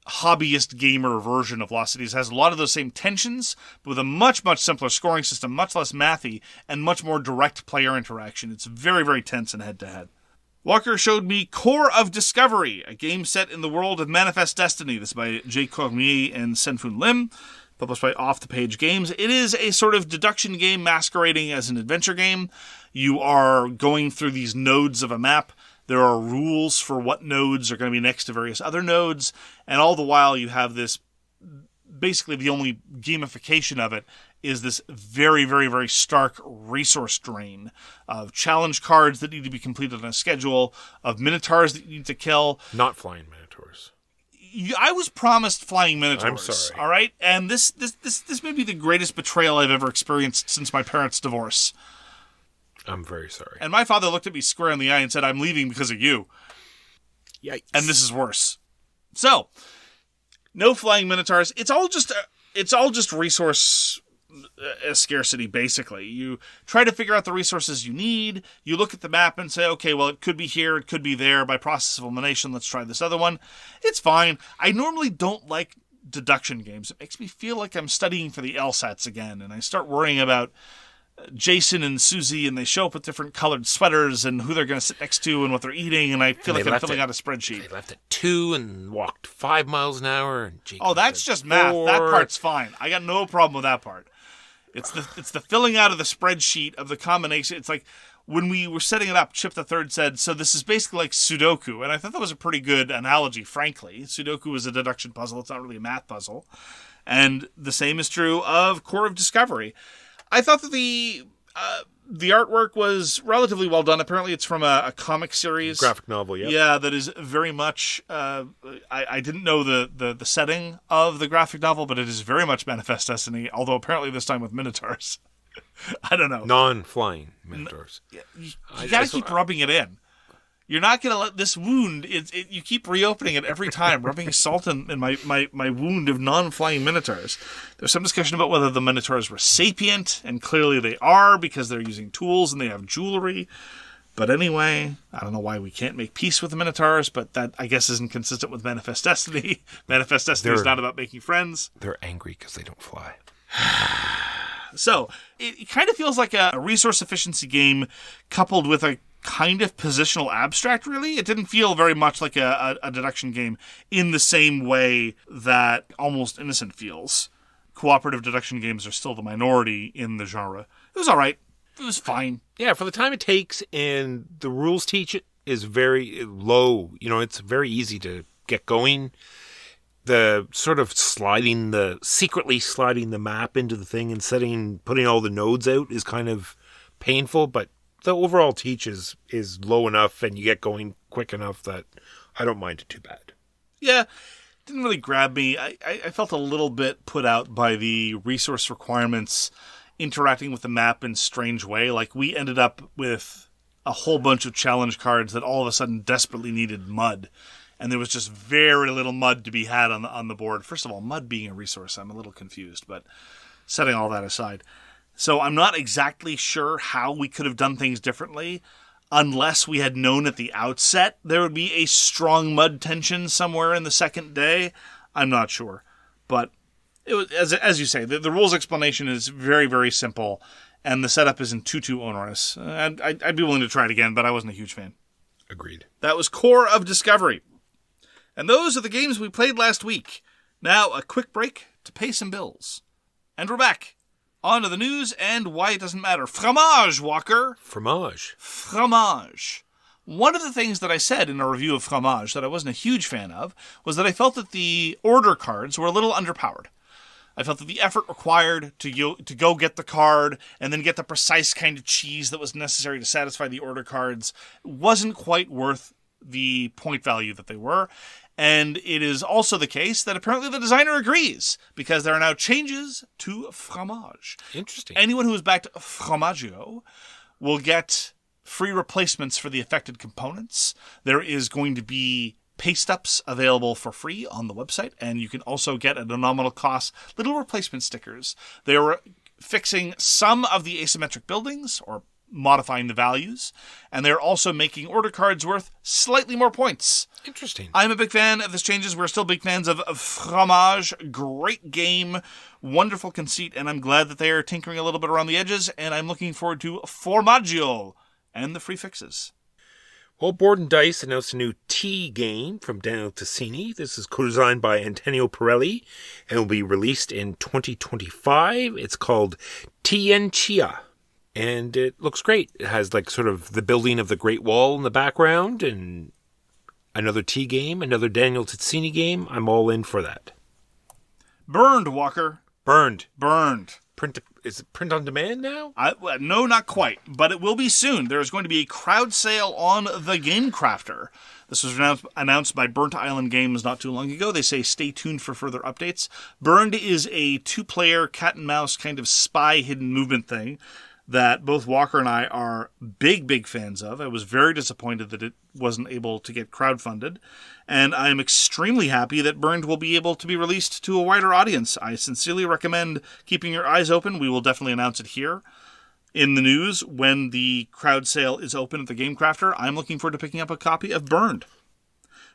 hobbyist gamer version of Lost Cities. It has a lot of those same tensions, but with a much, much simpler scoring system, much less mathy, and much more direct player interaction. It's very, very tense and head-to-head. Walker showed me Core of Discovery, a game set in the world of Manifest Destiny. This is by Jay Cormier and Sen-Foong Lim, published by Off the Page Games. It is a sort of deduction game masquerading as an adventure game. You are going through these nodes of a map. There are rules for what nodes are going to be next to various other nodes, and all the while you have this, basically the only gamification of it is this very, very, very stark resource drain of challenge cards that need to be completed on a schedule, of minotaurs that you need to kill. Not flying minotaurs. I was promised flying minotaurs. I'm sorry. All right? And this may be the greatest betrayal I've ever experienced since my parents' divorce. I'm very sorry. And my father looked at me square in the eye and said, "I'm leaving because of you." Yikes. And this is worse. So, no flying minotaurs. It's all just resource scarcity, basically. You try to figure out the resources you need. You look at the map and say, okay, well, it could be here, it could be there. By process of elimination, let's try this other one. It's fine. I normally don't like deduction games. It makes me feel like I'm studying for the LSATs again, and I start worrying about Jason and Susie, and they show up with different colored sweaters and who they're going to sit next to and what they're eating, and I feel like I'm filling out a spreadsheet. They left at 2 and walked 5 miles an hour. And oh, that's just math. 4. That part's fine. I got no problem with that part. It's the filling out of the spreadsheet of the combination. It's like when we were setting it up, Chip the Third said, so this is basically like Sudoku. And I thought that was a pretty good analogy, frankly. Sudoku is a deduction puzzle. It's not really a math puzzle. And the same is true of Core of Discovery. I thought that the artwork was relatively well done. Apparently it's from a comic series. Graphic novel, yeah. Yeah, that is very much... I didn't know the setting of the graphic novel, but it is very much Manifest Destiny, although apparently this time with minotaurs. I don't know. Non-flying minotaurs. You gotta keep rubbing it in. You're not going to let this wound... you keep reopening it every time, rubbing salt in my wound of non-flying minotaurs. There's some discussion about whether the minotaurs were sapient, and clearly they are because they're using tools and they have jewelry. But anyway, I don't know why we can't make peace with the minotaurs, but that, I guess, isn't consistent with Manifest Destiny. Manifest Destiny is not about making friends. They're angry because they don't fly. So, it kind of feels like a resource efficiency game coupled with a kind of positional abstract, really. It didn't feel very much like a deduction game in the same way that Almost Innocent feels. Cooperative deduction games are still the minority in the genre. It was all right. It was fine. Yeah, for the time it takes, and the rules teach it is very low. You know, it's very easy to get going. The sort of secretly sliding the map into the thing and putting all the nodes out is kind of painful, but the overall teach is low enough and you get going quick enough that I don't mind it too bad. Yeah, it didn't really grab me. I felt a little bit put out by the resource requirements interacting with the map in a strange way. Like, we ended up with a whole bunch of challenge cards that all of a sudden desperately needed mud. And there was just very little mud to be had on the board. First of all, mud being a resource, I'm a little confused, but setting all that aside. So I'm not exactly sure how we could have done things differently unless we had known at the outset there would be a strong mud tension somewhere in the second day. I'm not sure. But it was, as you say, the rules explanation is very, very simple, and the setup isn't too onerous. I'd be willing to try it again, but I wasn't a huge fan. Agreed. That was Core of Discovery. And those are the games we played last week. Now, a quick break to pay some bills. And we're back. On to the news and why it doesn't matter. Fromage, Walker. Fromage. One of the things that I said in a review of Fromage that I wasn't a huge fan of was that I felt that the order cards were a little underpowered. I felt that the effort required to go get the card and then get the precise kind of cheese that was necessary to satisfy the order cards wasn't quite worth the point value that they were. And it is also the case that apparently the designer agrees, because there are now changes to Fromage. Interesting. Anyone who is back to Fromaggio will get free replacements for the affected components. There is going to be paste-ups available for free on the website, and you can also get at a nominal cost little replacement stickers. They're fixing some of the asymmetric buildings, or modifying the values, and they're also making order cards worth slightly more points. Interesting. I'm a big fan of this changes. We're still big fans of Fromage. Great game, wonderful conceit, and I'm glad that they are tinkering a little bit around the edges, and I'm looking forward to Formaggio and the free fixes. Well, Board&Dice announced a new tea game from Daniele Tascini. This is co-designed by Antonio Petrelli and will be released in 2025. It's called Tinchia. And it looks great. It has like sort of the building of the Great Wall in the background and another tea game, another Daniele Tascini game. I'm all in for that. Burned, Walker. Burned. Is it print on demand now? No, not quite, but it will be soon. There is going to be a crowd sale on the Game Crafter. This was announced by Burnt Island Games not too long ago. They say stay tuned for further updates. Burned is a 2-player cat and mouse kind of spy hidden movement thing that both Walker and I are big fans of. I was very disappointed that it wasn't able to get crowdfunded, and I am extremely happy that Burned will be able to be released to a wider audience. I sincerely recommend keeping your eyes open. We will definitely announce it here in the news when the crowd sale is open at the Game Crafter. I'm looking forward to picking up a copy of Burned.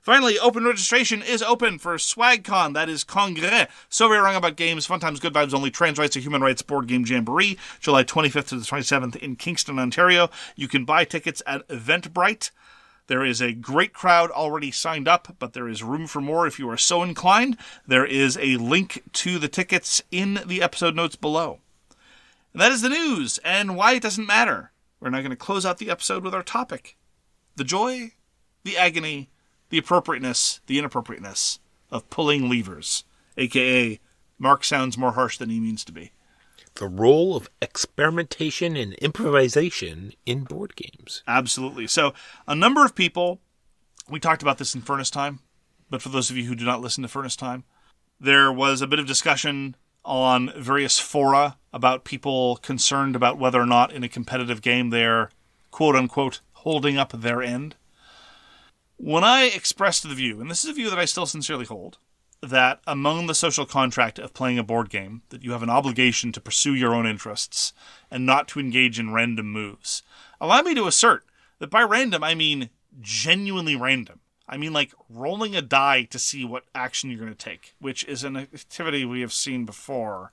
Finally, open registration is open for SwagCon, that is Congrès. So very wrong about games, fun times, good vibes only, trans rights, a human rights board game jamboree, July 25th to the 27th in Kingston, Ontario. You can buy tickets at Eventbrite. There is a great crowd already signed up, but there is room for more if you are so inclined. There is a link to the tickets in the episode notes below. And that is the news, and why it doesn't matter. We're now going to close out the episode with our topic. The joy, the agony, the appropriateness, the inappropriateness of pulling levers, a.k.a. Mark sounds more harsh than he means to be. The role of experimentation and improvisation in board games. Absolutely. So, a number of people, we talked about this in Furnace Time, but for those of you who do not listen to Furnace Time, there was a bit of discussion on various fora about people concerned about whether or not in a competitive game they're, quote-unquote, holding up their end. When I expressed the view, and this is a view that I still sincerely hold, that among the social contract of playing a board game, that you have an obligation to pursue your own interests and not to engage in random moves, allow me to assert that by random, I mean genuinely random. I mean like rolling a die to see what action you're going to take, which is an activity we have seen before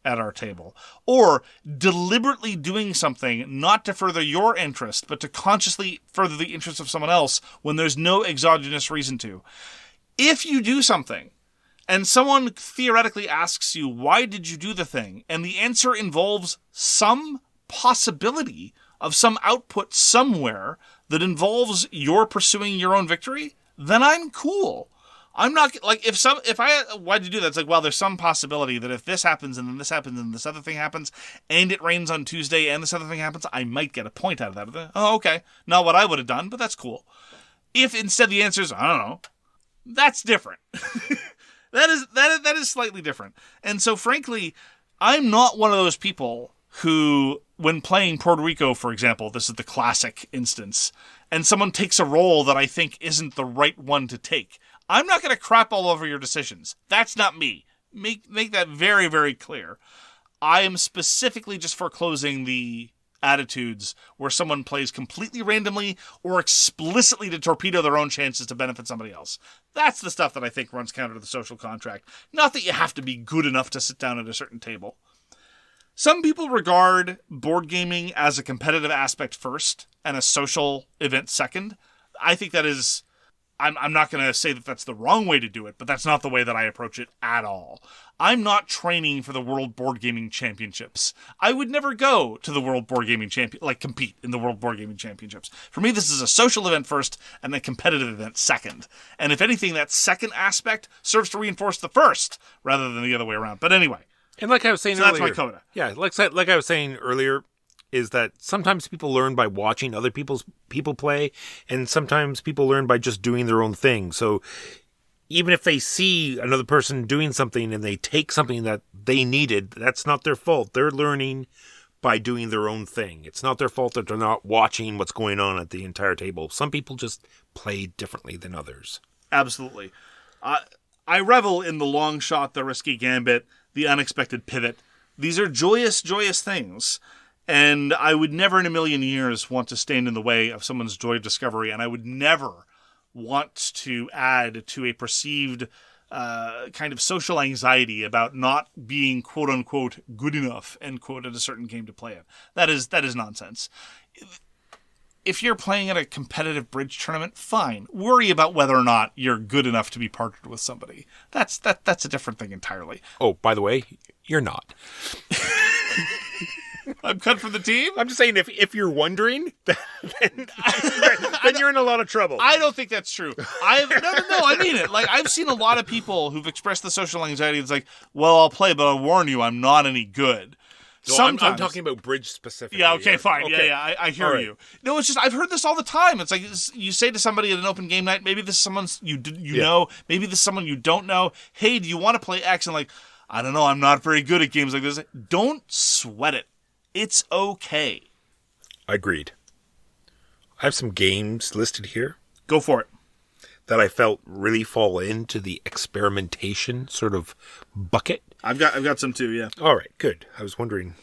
at our table. Or deliberately doing something not to further your interest, but to consciously further the interest of someone else when there's no exogenous reason to. If you do something, and someone theoretically asks you, why did you do the thing? And the answer involves some possibility of some output somewhere that involves your pursuing your own victory, then I'm cool. I'm not, like, why'd you do that? It's like, well, there's some possibility that if this happens, and then this happens, and this other thing happens, and it rains on Tuesday, and this other thing happens, I might get a point out of that. Oh, okay. Not what I would have done, but that's cool. If instead the answer is, I don't know, that's different. That is slightly different. And so, frankly, I'm not one of those people who, when playing Puerto Rico, for example, this is the classic instance, and someone takes a role that I think isn't the right one to take, I'm not going to crap all over your decisions. That's not me. Make that very, very clear. I am specifically just foreclosing the attitudes where someone plays completely randomly or explicitly to torpedo their own chances to benefit somebody else. That's the stuff that I think runs counter to the social contract. Not that you have to be good enough to sit down at a certain table. Some people regard board gaming as a competitive aspect first and a social event second. I think that is... I'm not going to say that that's the wrong way to do it, but that's not the way that I approach it at all. I'm not training for the World Board Gaming Championships. I would never go to the World Board Gaming compete in the World Board Gaming Championships. For me, this is a social event first and a competitive event second. And if anything, that second aspect serves to reinforce the first rather than the other way around. But anyway. And like I was saying earlier. That's my coda. Yeah, like I was saying earlier, is that sometimes people learn by watching other people play, and sometimes people learn by just doing their own thing. So even if they see another person doing something and they take something that they needed, that's not their fault. They're learning by doing their own thing. It's not their fault that they're not watching what's going on at the entire table. Some people just play differently than others. Absolutely. I revel in the long shot, the risky gambit, the unexpected pivot. These are joyous, joyous things. And I would never in a million years want to stand in the way of someone's joy of discovery. And I would never want to add to a perceived kind of social anxiety about not being quote unquote good enough, end quote, at a certain game to play it. That is nonsense. If you're playing at a competitive bridge tournament, fine. Worry about whether or not you're good enough to be partnered with somebody. That's a different thing entirely. Oh, by the way, you're not. I'm cut from the team? I'm just saying, if you're wondering, then you're in a lot of trouble. I don't think that's true. No, I mean it. Like, I've seen a lot of people who've expressed the social anxiety. It's like, well, I'll play, but I'll warn you, I'm not any good. No, Sometimes. I'm talking about bridge specifically. Yeah, okay, fine. Okay. Yeah, I hear you. No, it's just, I've heard this all the time. It's like, you say to somebody at an open game night, maybe this is someone you know, maybe this is someone you don't know. Hey, do you want to play X? And like, I don't know, I'm not very good at games like this. Don't sweat it. It's okay. Agreed. I have some games listed here. Go for it. That I felt really fall into the experimentation sort of bucket. I've got some too, yeah. All right, good. I was wondering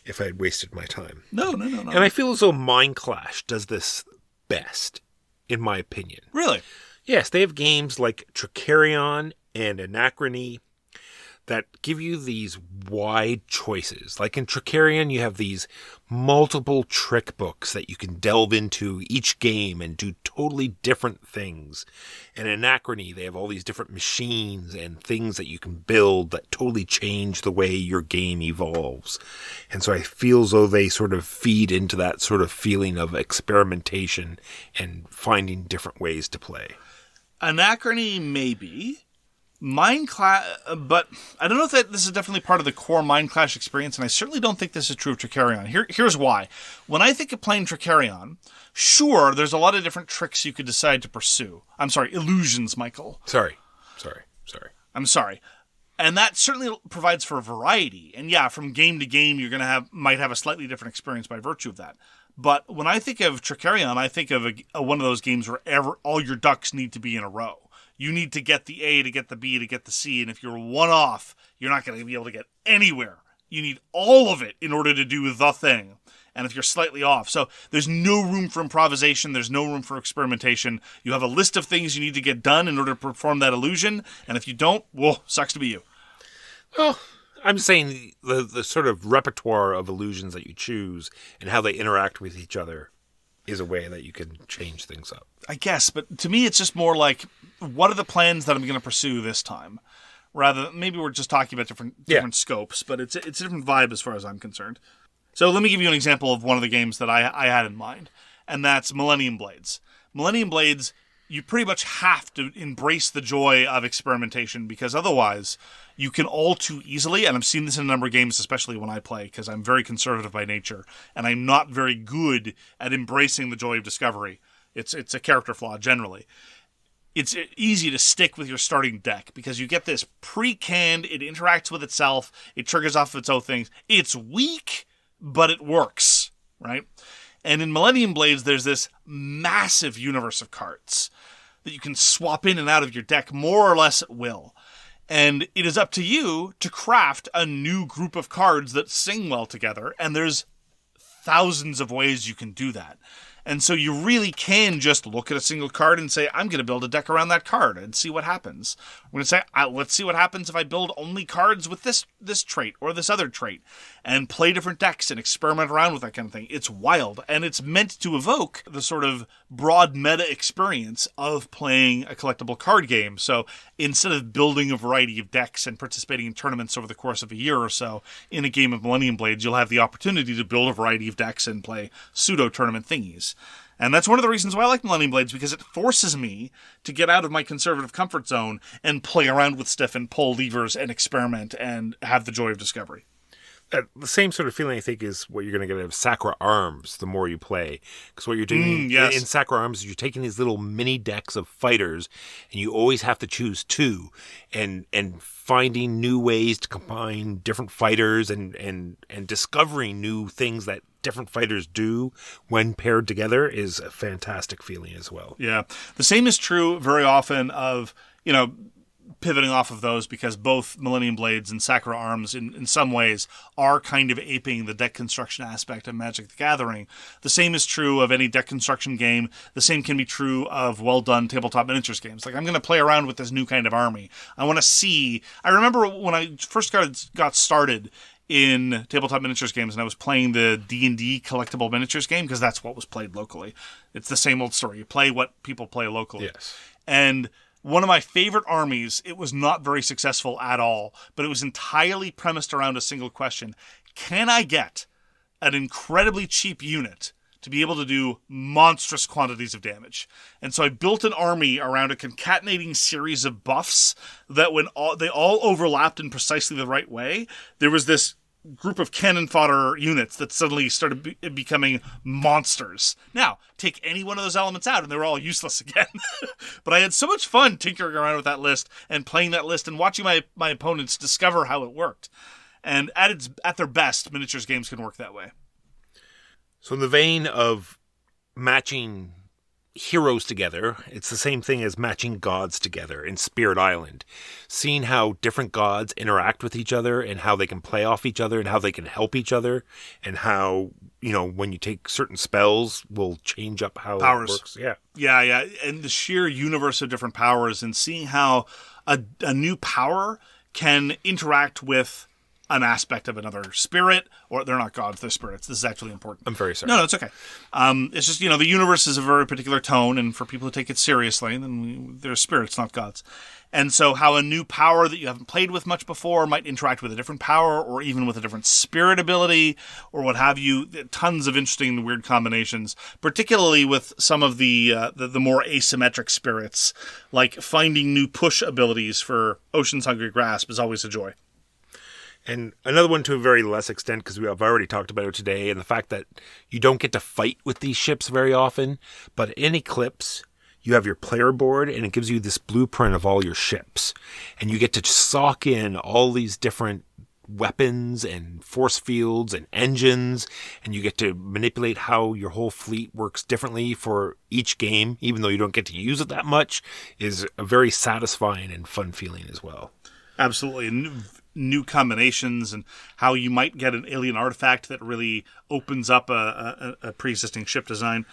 if I had wasted my time. No. And I feel as though Mind Clash does this best, in my opinion. Really? Yes, they have games like Tricarion and Anachrony that give you these wide choices. Like in Tricarion, you have these multiple trick books that you can delve into each game and do totally different things. And in Anachrony, they have all these different machines and things that you can build that totally change the way your game evolves. And so I feel as though they sort of feed into that sort of feeling of experimentation and finding different ways to play. Anachrony, maybe. Mind Clash, but I don't know if this is definitely part of the core Mind Clash experience, and I certainly don't think this is true of Tricarion. Here's why. When I think of playing Tricarion, sure, there's a lot of different tricks you could decide to pursue. I'm sorry, illusions, Michael. Sorry. I'm sorry. And that certainly provides for a variety. And yeah, from game to game, you're going to might have a slightly different experience by virtue of that. But when I think of Tricarion, I think of one of those games where all your ducks need to be in a row. You need to get the A to get the B to get the C, and if you're one off, you're not going to be able to get anywhere. You need all of it in order to do the thing, and if you're slightly off. So there's no room for improvisation, there's no room for experimentation. You have a list of things you need to get done in order to perform that illusion, and if you don't, well, sucks to be you. Well, I'm saying the sort of repertoire of illusions that you choose and how they interact with each other is a way that you can change things up. I guess, but to me it's just more like, what are the plans that I'm going to pursue this time? Rather, maybe we're just talking about different scopes, but it's a different vibe as far as I'm concerned. So let me give you an example of one of the games that I had in mind, and that's Millennium Blades. Millennium Blades, you pretty much have to embrace the joy of experimentation, because otherwise you can all too easily, and I've seen this in a number of games, especially when I play, because I'm very conservative by nature, and I'm not very good at embracing the joy of discovery. It's a character flaw, generally. It's easy to stick with your starting deck, because you get this pre-canned, it interacts with itself, it triggers off its own things. It's weak, but it works, right? And in Millennium Blades, there's this massive universe of cards that you can swap in and out of your deck more or less at will. And it is up to you to craft a new group of cards that sing well together, and there's thousands of ways you can do that. And so you really can just look at a single card and say, I'm going to build a deck around that card and see what happens. I'm going to say, let's see what happens if I build only cards with this trait or this other trait, and play different decks and experiment around with that kind of thing. It's wild, and it's meant to evoke the sort of broad meta experience of playing a collectible card game. So instead of building a variety of decks and participating in tournaments over the course of a year or so, in a game of Millennium Blades, you'll have the opportunity to build a variety of decks and play pseudo-tournament thingies. And that's one of the reasons why I like Millennium Blades, because it forces me to get out of my conservative comfort zone and play around with stuff and pull levers and experiment and have the joy of discovery. The same sort of feeling, I think, is what you're going to get out of Sacra Arms the more you play. Because what you're doing in Sacra Arms is you're taking these little mini decks of fighters, and you always have to choose two, and finding new ways to combine different fighters and discovering new things that different fighters do when paired together is a fantastic feeling as well. Yeah. The same is true very often of, pivoting off of those, because both Millennium Blades and Sacra Arms in some ways are kind of aping the deck construction aspect of Magic the Gathering. The same is true of any deck construction game. The same can be true of well-done tabletop miniatures games. Like, I'm going to play around with this new kind of army. I want to see... I remember when I first got started in tabletop miniatures games, and I was playing the D&D collectible miniatures game, because that's what was played locally. It's the same old story. You play what people play locally. Yes. And one of my favorite armies, it was not very successful at all, but it was entirely premised around a single question. Can I get an incredibly cheap unit to be able to do monstrous quantities of damage? And so I built an army around a concatenating series of buffs that when they all overlapped in precisely the right way, there was this group of cannon fodder units that suddenly started becoming monsters. Now, take any one of those elements out and they were all useless again. But I had so much fun tinkering around with that list and playing that list and watching my opponents discover how it worked. And at their best, miniatures games can work that way. So in the vein of matching heroes together, it's the same thing as matching gods together in Spirit Island. Seeing how different gods interact with each other and how they can play off each other and how they can help each other, and how, when you take certain spells will change up how powers. It works. Yeah. Yeah. And the sheer universe of different powers, and seeing how a new power can interact with an aspect of another spirit, or they're not gods, they're spirits. This is actually important. I'm very sorry. No, it's okay. It's just, the universe is a very particular tone, and for people who take it seriously, then they're spirits, not gods. And so how a new power that you haven't played with much before might interact with a different power, or even with a different spirit ability, or what have you. Tons of interesting and weird combinations, particularly with some of the more asymmetric spirits, like finding new push abilities for Ocean's Hungry Grasp is always a joy. And another one to a very less extent, because I've already talked about it today, and the fact that you don't get to fight with these ships very often, but in Eclipse, you have your player board, and it gives you this blueprint of all your ships. And you get to sock in all these different weapons and force fields and engines, and you get to manipulate how your whole fleet works differently for each game, even though you don't get to use it that much, is a very satisfying and fun feeling as well. Absolutely. New combinations, and how you might get an alien artifact that really opens up a pre-existing ship design.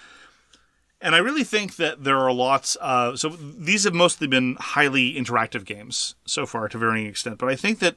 And I really think that there are lots of... So these have mostly been highly interactive games so far to varying extent, but I think that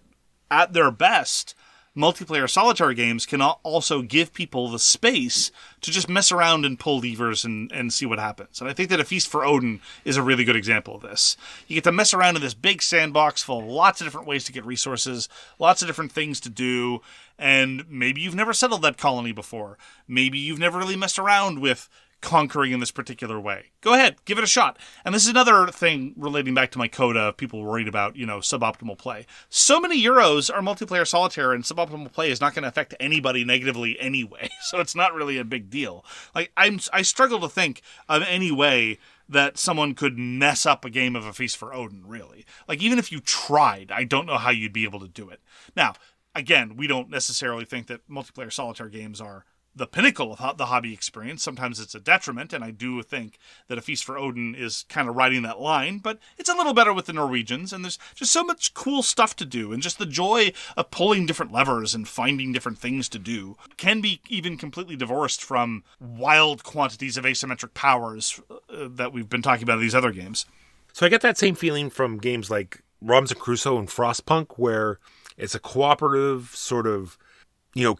at their best, multiplayer solitaire games can also give people the space to just mess around and pull levers and see what happens. And I think that A Feast for Odin is a really good example of this. You get to mess around in this big sandbox full of lots of different ways to get resources, lots of different things to do, and maybe you've never settled that colony before. Maybe you've never really messed around with conquering in this particular way. Go ahead, give it a shot. And this is another thing relating back to my coda of people worried about, suboptimal play. So many Euros are multiplayer solitaire, and suboptimal play is not going to affect anybody negatively anyway. So it's not really a big deal. Like, I struggle to think of any way that someone could mess up a game of A Feast for Odin, really. Like, even if you tried, I don't know how you'd be able to do it. Now, again, we don't necessarily think that multiplayer solitaire games are the pinnacle of the hobby experience. Sometimes it's a detriment, and I do think that A Feast for Odin is kind of riding that line, but it's a little better with the Norwegians, and there's just so much cool stuff to do, and just the joy of pulling different levers and finding different things to do can be even completely divorced from wild quantities of asymmetric powers that we've been talking about in these other games. So I get that same feeling from games like Robinson Crusoe and Frostpunk, where it's a cooperative sort of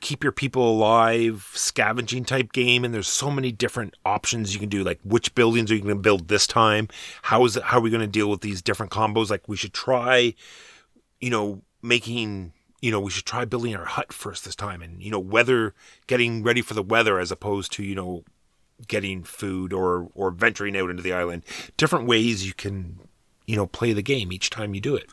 keep your people alive, scavenging type game, and there's so many different options you can do, like which buildings are you going to build this time? How are we going to deal with these different combos? Like, we should try, we should try building our hut first this time, and, getting ready for the weather as opposed to, getting food or venturing out into the island. Different ways you can, play the game each time you do it.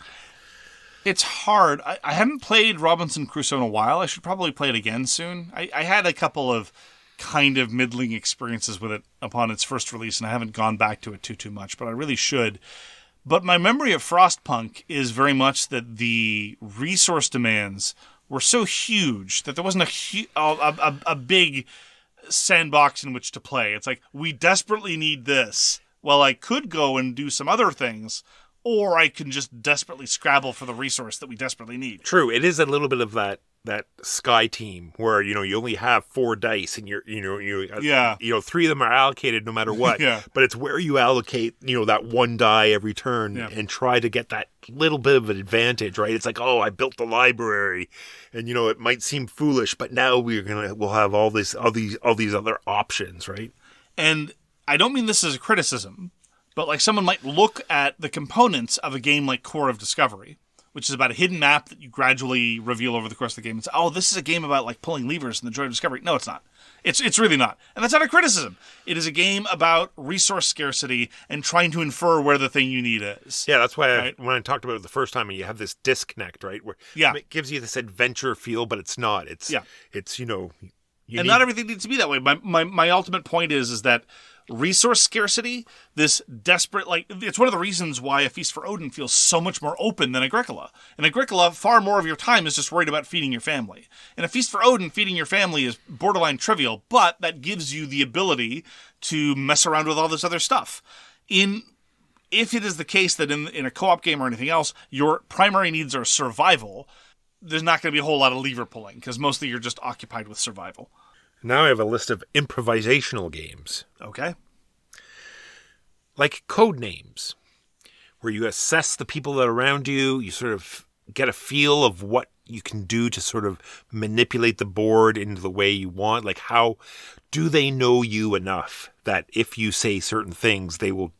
It's hard. I haven't played Robinson Crusoe in a while. I should probably play it again soon. I had a couple of kind of middling experiences with it upon its first release, and I haven't gone back to it too much, but I really should. But my memory of Frostpunk is very much that the resource demands were so huge that there wasn't a big sandbox in which to play. It's like, we desperately need this. Well, I could go and do some other things, or I can just desperately scrabble for the resource that we desperately need. True, it is a little bit of that Sky team where you only have 4 dice and you're 3 of them are allocated no matter what. Yeah. But it's where you allocate that 1 die every turn and try to get that little bit of an advantage, right? It's like, oh, I built the library, and it might seem foolish, but now we'll have all these other options, right? And I don't mean this as a criticism, but like someone might look at the components of a game like Core of Discovery, which is about a hidden map that you gradually reveal over the course of the game, and say, oh, this is a game about like pulling levers and the joy of discovery. No, it's not. It's really not. And that's not a criticism. It is a game about resource scarcity and trying to infer where the thing you need is. Yeah, that's why when I talked about it the first time, and you have this disconnect, right? Where it gives you this adventure feel, but it's not. It's not everything needs to be that way. My ultimate point is that resource scarcity, this desperate, it's one of the reasons why A Feast for Odin feels so much more open than Agricola. In Agricola, far more of your time is just worried about feeding your family. In A Feast for Odin, feeding your family is borderline trivial, but that gives you the ability to mess around with all this other stuff. If it is the case that in a co-op game or anything else, your primary needs are survival, there's not going to be a whole lot of lever pulling, because mostly you're just occupied with survival. Now I have a list of improvisational games. Okay. Like code names, where you assess the people that are around you, you sort of get a feel of what you can do to sort of manipulate the board into the way you want. Like, how do they know you enough that if you say certain things, they will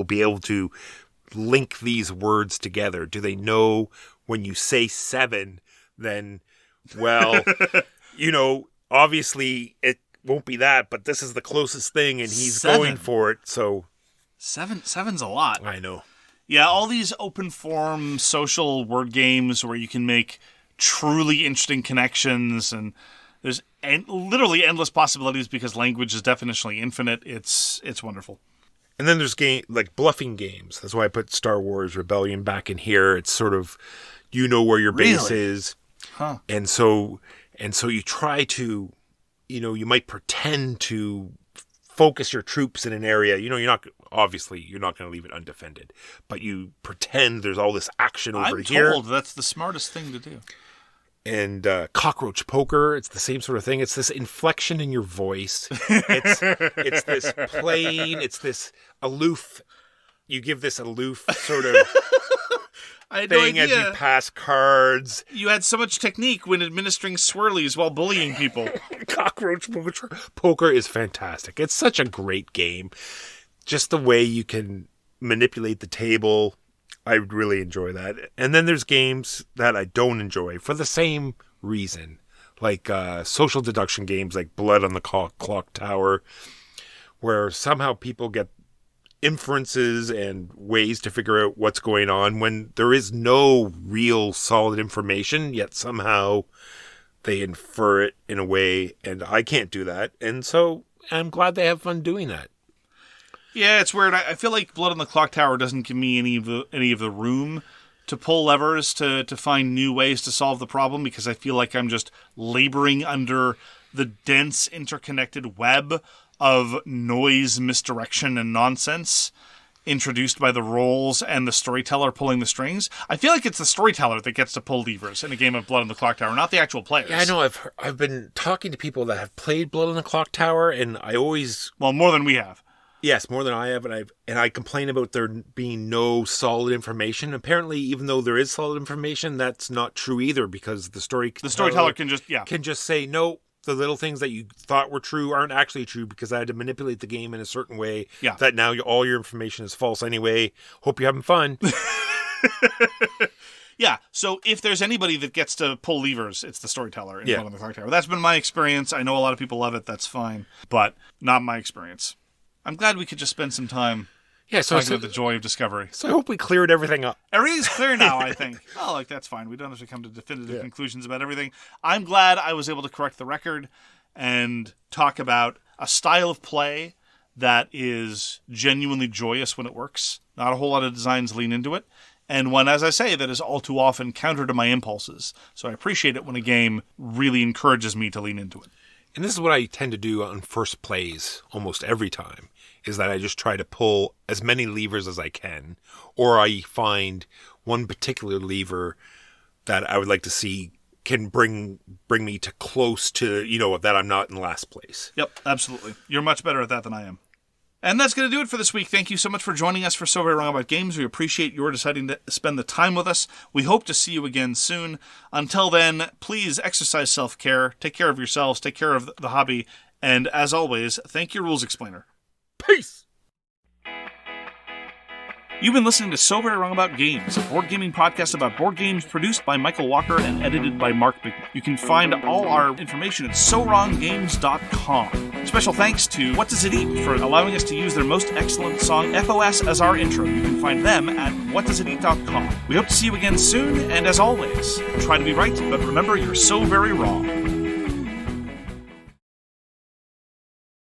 be able to link these words together? Do they know when you say 7, then, well, obviously it won't be that, but this is the closest thing, and he's 7. going for it. So 7's a lot. I know. Yeah, all these open form social word games where you can make truly interesting connections, and there's literally endless possibilities because language is definitionally infinite. It's wonderful. And then there's like bluffing games. That's why I put Star Wars Rebellion back in here. It's sort of, where your base is. Huh. And so you try to, you might pretend to focus your troops in an area. You're not going to leave it undefended, but you pretend there's all this action over here. I'm told that's the smartest thing to do. And cockroach poker, it's the same sort of thing. It's this inflection in your voice. It's this plain, it's this aloof. You give this aloof sort of thing as you pass cards. You had so much technique when administering swirlies while bullying people. Cockroach poker is fantastic. It's such a great game. Just the way you can manipulate the table, I would really enjoy that. And then there's games that I don't enjoy for the same reason, like social deduction games like Blood on the Clock Tower, where somehow people get inferences and ways to figure out what's going on when there is no real solid information, yet somehow they infer it in a way, and I can't do that. And so I'm glad they have fun doing that. Yeah, it's weird. I feel like Blood on the Clock Tower doesn't give me any of the room to pull levers to find new ways to solve the problem, because I feel like I'm just laboring under the dense, interconnected web of noise, misdirection, and nonsense introduced by the roles and the storyteller pulling the strings. I feel like it's the storyteller that gets to pull levers in a game of Blood on the Clock Tower, not the actual players. Yeah, I know. I've been talking to people that have played Blood on the Clock Tower, and I always... Well, more than we have. Yes, more than I have, and I complain about there being no solid information. Apparently, even though there is solid information, that's not true either, because the storyteller can just say, no, the little things that you thought were true aren't actually true because I had to manipulate the game in a certain way that now all your information is false anyway. Hope you're having fun. Yeah, so if there's anybody that gets to pull levers, it's the storyteller in Blood on the Clock Tower. That's been my experience. I know a lot of people love it. That's fine, but not my experience. I'm glad we could just spend some time Yeah, so talking about the joy of discovery. So I hope we cleared everything up. Everything's clear now, I think. Oh, like, that's fine. We don't have to come to definitive conclusions about everything. I'm glad I was able to correct the record and talk about a style of play that is genuinely joyous when it works. Not a whole lot of designs lean into it. And one, as I say, that is all too often counter to my impulses. So I appreciate it when a game really encourages me to lean into it. And this is what I tend to do on first plays almost every time, is that I just try to pull as many levers as I can, or I find one particular lever that I would like to see can bring me to close to, that I'm not in last place. Yep, absolutely. You're much better at that than I am. And that's going to do it for this week. Thank you so much for joining us for So Very Wrong About Games. We appreciate your deciding to spend the time with us. We hope to see you again soon. Until then, please exercise self-care, take care of yourselves, take care of the hobby, and as always, thank your rules explainer. Peace! You've been listening to So Very Wrong About Games, a board gaming podcast about board games produced by Michael Walker and edited by Mark Bigney. You can find all our information at SoWrongGames.com. Special thanks to What Does It Eat for allowing us to use their most excellent song, FOS, as our intro. You can find them at WhatDoesItEat.com. We hope to see you again soon, and as always, try to be right, but remember, you're so very wrong.